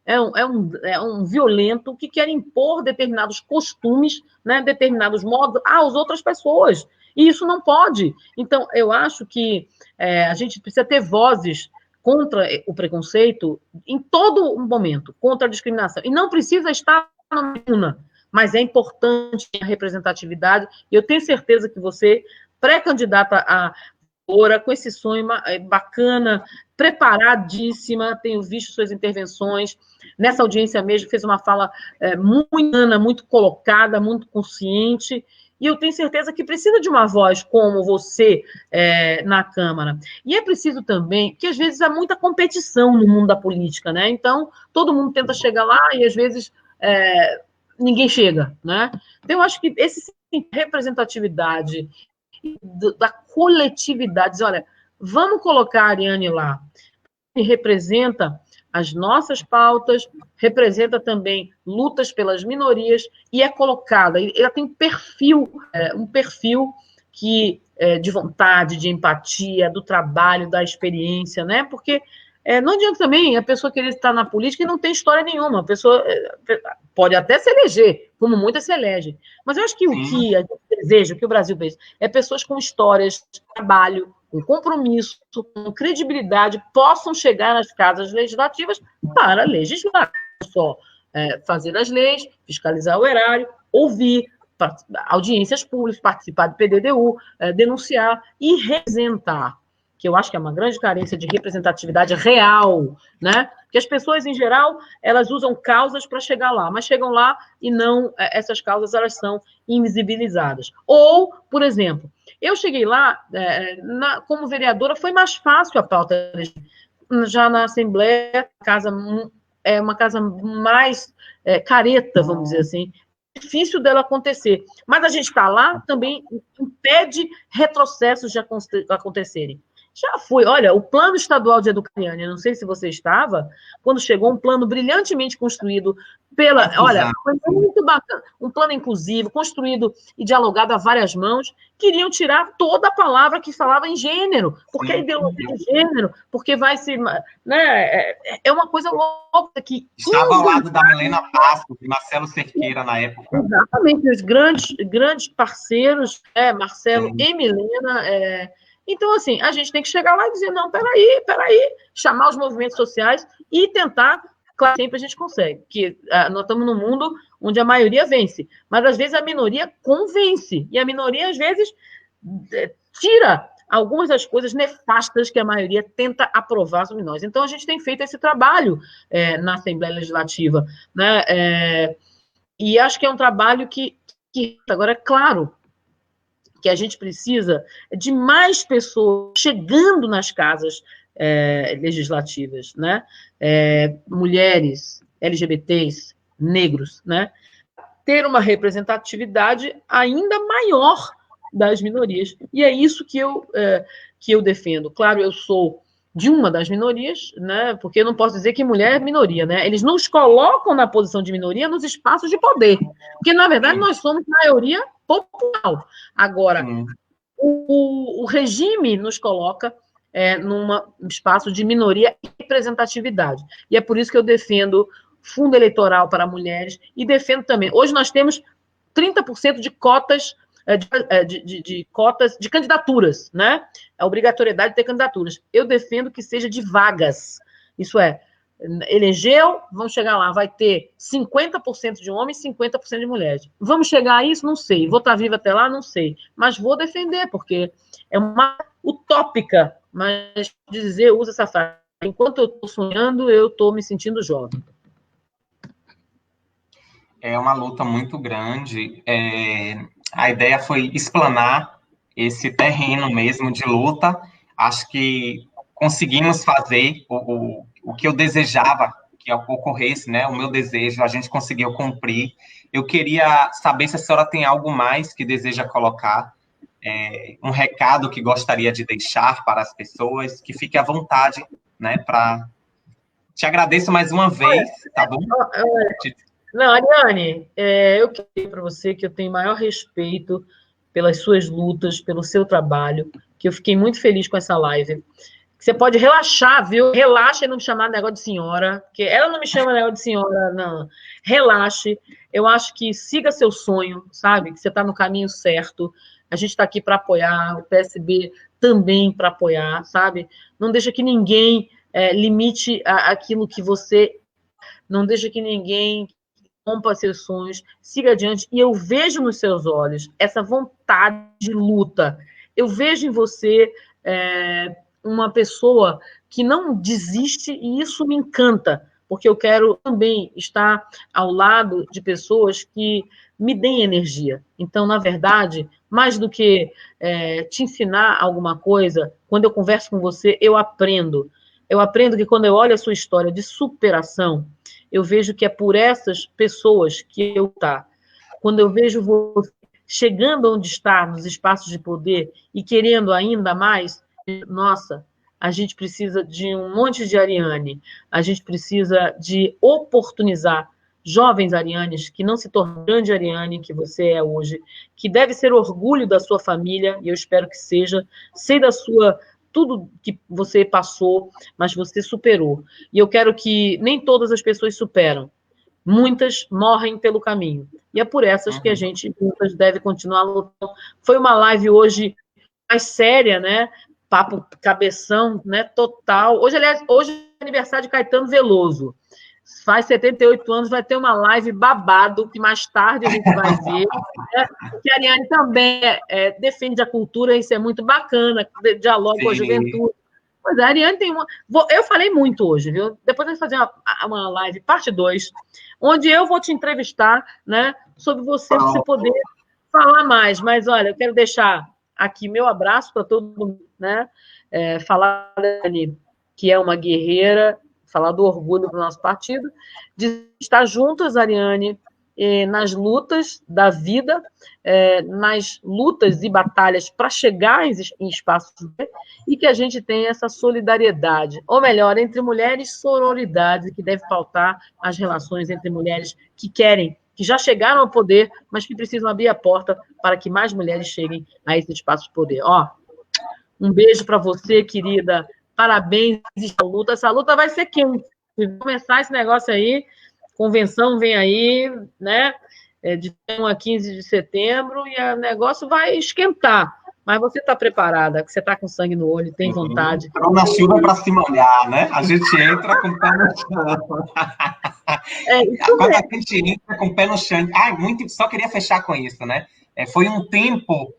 é um violento que quer impor determinados costumes, né, determinados modos às outras pessoas. E isso não pode. Então, eu acho que a gente precisa ter vozes contra o preconceito em todo momento, contra a discriminação. E não precisa estar na tribuna, mas é importante a representatividade. E eu tenho certeza que você, pré-candidata a com esse sonho bacana, preparadíssima, tenho visto suas intervenções, nessa audiência mesmo fez uma fala muito colocada, muito consciente, e eu tenho certeza que precisa de uma voz como você na Câmara. E é preciso também, que às vezes há muita competição no mundo da política, né? Então, todo mundo tenta chegar lá e às vezes ninguém chega, né? Então, eu acho que essa representatividade da coletividade, diz, olha, vamos colocar a Ariane lá, que representa as nossas pautas, representa também lutas pelas minorias, e é colocada, ela tem um perfil que de vontade, de empatia, do trabalho, da experiência, né? Porque não adianta também a pessoa querer estar na política e não tem história nenhuma. A pessoa pode até se eleger, como muitas se elegem. Mas eu acho que o que a gente deseja, o que o Brasil fez, é pessoas com histórias, trabalho, com compromisso, com credibilidade, possam chegar nas casas legislativas para legislar. Não só fazer as leis, fiscalizar o erário, ouvir audiências públicas, participar do PDDU, denunciar e representar, que eu acho que é uma grande carência de representatividade real, né? Porque as pessoas, em geral, elas usam causas para chegar lá, mas chegam lá e não, essas causas, elas são invisibilizadas. Ou, por exemplo, eu cheguei lá, como vereadora, foi mais fácil a pauta, já na Assembleia, uma casa mais careta, vamos dizer assim, difícil dela acontecer. Mas a gente está lá também impede retrocessos de acontecerem. Já foi, olha, o Plano Estadual de Educação, não sei se você estava, quando chegou um plano brilhantemente construído Olha, foi muito bacana. Um plano inclusivo, construído e dialogado a várias mãos, queriam tirar toda a palavra que falava em gênero, porque a ideologia de gênero, porque vai se... Né, é uma coisa louca que... Estava ao lado da Milena Passos e Marcelo Cerqueira na época. Exatamente, os grandes parceiros, Marcelo e Milena. Então, assim, a gente tem que chegar lá e dizer, não, peraí, chamar os movimentos sociais e tentar. Claro, sempre a gente consegue, porque nós estamos num mundo onde a maioria vence, mas às vezes a minoria convence, e a minoria às vezes tira algumas das coisas nefastas que a maioria tenta aprovar sobre nós. Então a gente tem feito esse trabalho na Assembleia Legislativa, né? E acho que é um trabalho que agora é claro que a gente precisa de mais pessoas chegando nas casas legislativas, né? Mulheres, LGBTs, negros, né? Ter uma representatividade ainda maior das minorias. E é isso que eu defendo. Claro, eu sou de uma das minorias, né? Porque eu não posso dizer que mulher é minoria, né? Eles nos colocam na posição de minoria nos espaços de poder, porque, na verdade, nós somos maioria popular. Agora, o regime nos coloca num espaço de minoria e representatividade. E é por isso que eu defendo fundo eleitoral para mulheres e defendo também. Hoje nós temos 30% de cotas de cotas de candidaturas, né? A obrigatoriedade de ter candidaturas. Eu defendo que seja de vagas. Isso é, elegeu, vamos chegar lá, vai ter 50% de homens e 50% de mulheres. Vamos chegar a isso? Não sei. Vou estar viva até lá? Não sei. Mas vou defender, porque é uma utópica, mas dizer, usa essa frase. Enquanto eu estou sonhando, eu estou me sentindo jovem. É uma luta muito grande. A ideia foi explanar esse terreno mesmo de luta. Acho que conseguimos fazer o que eu desejava que ocorresse, né? O meu desejo, a gente conseguiu cumprir. Eu queria saber se a senhora tem algo mais que deseja colocar, um recado que gostaria de deixar para as pessoas, que fique à vontade, né? Te agradeço mais uma vez, tá bom? Não, Ariane, eu quero dizer para você que eu tenho maior respeito pelas suas lutas, pelo seu trabalho, que eu fiquei muito feliz com essa live. Você pode relaxar, viu? Relaxa e não me chamar de negócio de senhora, porque ela não me chama de negócio de senhora, não. Relaxe. Eu acho que siga seu sonho, sabe? Que você está no caminho certo. A gente está aqui para apoiar, o PSB também para apoiar, sabe? Não deixa que ninguém limite aquilo que você... Não deixa que ninguém rompa seus sonhos, siga adiante, e eu vejo nos seus olhos essa vontade de luta. Eu vejo em você uma pessoa que não desiste, e isso me encanta, porque eu quero também estar ao lado de pessoas que me deem energia. Então, na verdade, mais do que te ensinar alguma coisa, quando eu converso com você, eu aprendo. Eu aprendo que quando eu olho a sua história de superação, eu vejo que é por essas pessoas que eu tá. Quando eu vejo você chegando onde está, nos espaços de poder, e querendo ainda mais, nossa, a gente precisa de um monte de Ariane, a gente precisa de oportunizar jovens Arianes que não se tornam grande Ariane que você é hoje, que deve ser orgulho da sua família, e eu espero que seja, sei da sua... tudo que você passou, mas você superou. E eu quero que nem todas as pessoas superam. Muitas morrem pelo caminho. E é por essas que a gente muitas deve continuar lutando. Foi uma live hoje mais séria, né? Papo cabeção, né? Total. Hoje, aliás, hoje é aniversário de Caetano Veloso. Faz 78 anos, vai ter uma live babado, que mais tarde a gente vai ver. Porque a Ariane também defende a cultura, isso é muito bacana, dialoga com a juventude. Pois é, a Ariane tem uma... Eu falei muito hoje, viu? Depois eu vou fazer uma live, parte 2, onde eu vou te entrevistar, né, sobre você poder falar mais. Mas, olha, eu quero deixar aqui meu abraço para todo mundo, né? Falar da Ariane, que é uma guerreira, falar do orgulho do nosso partido, de estar juntas, Ariane, nas lutas da vida, nas lutas e batalhas para chegar em espaços, e que a gente tenha essa solidariedade, ou melhor, entre mulheres, sororidade, que deve pautar as relações entre mulheres que querem, que já chegaram ao poder, mas que precisam abrir a porta para que mais mulheres cheguem a esse espaço de poder. Um beijo para você, querida. Parabéns essa luta. Essa luta vai ser quente. Se começar esse negócio aí, convenção vem aí, né? De 1 a 15 de setembro, e o negócio vai esquentar. Mas você está preparada, que você está com sangue no olho, tem vontade. Entrou na chuva para se molhar, né? A gente entra com o pé no chão. Quando a gente entra com o pé no chão... só queria fechar com isso, né? Foi um tempo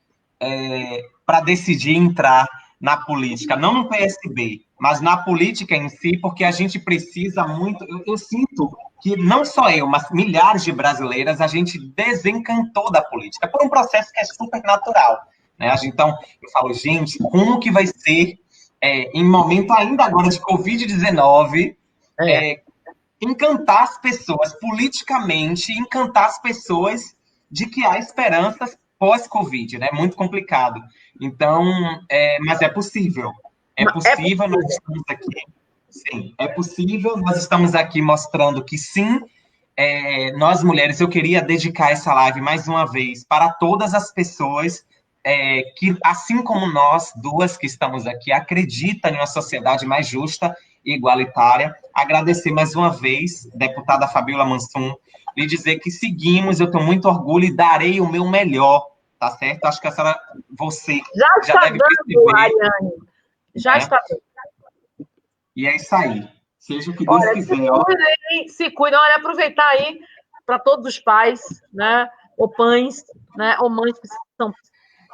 para decidir entrar na política, não no PSB, mas na política em si, porque a gente precisa muito... Eu sinto que não só eu, mas milhares de brasileiras, a gente desencantou da política, por um processo que é super natural. Né? Então, eu falo, gente, como que vai ser, em momento ainda agora de Covid-19, encantar as pessoas, politicamente, encantar as pessoas de que há esperanças pós-Covid, né? Muito complicado. Então, mas é possível. É possível, nós estamos aqui. Sim, é possível, nós estamos aqui mostrando que sim, nós mulheres, eu queria dedicar essa live mais uma vez para todas as pessoas que, assim como nós duas que estamos aqui, acreditam em uma sociedade mais justa e igualitária. Agradecer mais uma vez, deputada Fabíola Mansum, e dizer que seguimos, eu tenho muito orgulho e darei o meu melhor, tá certo? Acho que a senhora, você já deve perceber. Ariane. Já está dando. E é isso aí. Seja o que Deus quiser. Se cuidem. Olha, aproveitar aí para todos os pais, né? Ou pães, né? Ou mães que são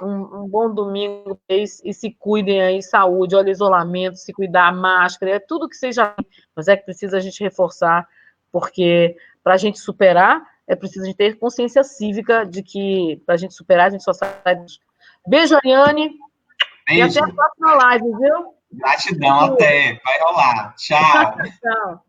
um bom domingo e se cuidem aí, saúde, olha, isolamento, se cuidar, máscara, tudo que seja, mas é que precisa a gente reforçar, porque para a gente superar, é preciso a gente ter consciência cívica de que para a gente superar, a gente só sai. Beijo, Ariane. Beijo. E até a próxima live, viu? Gratidão, até. Vai rolar. Tchau. Tchau.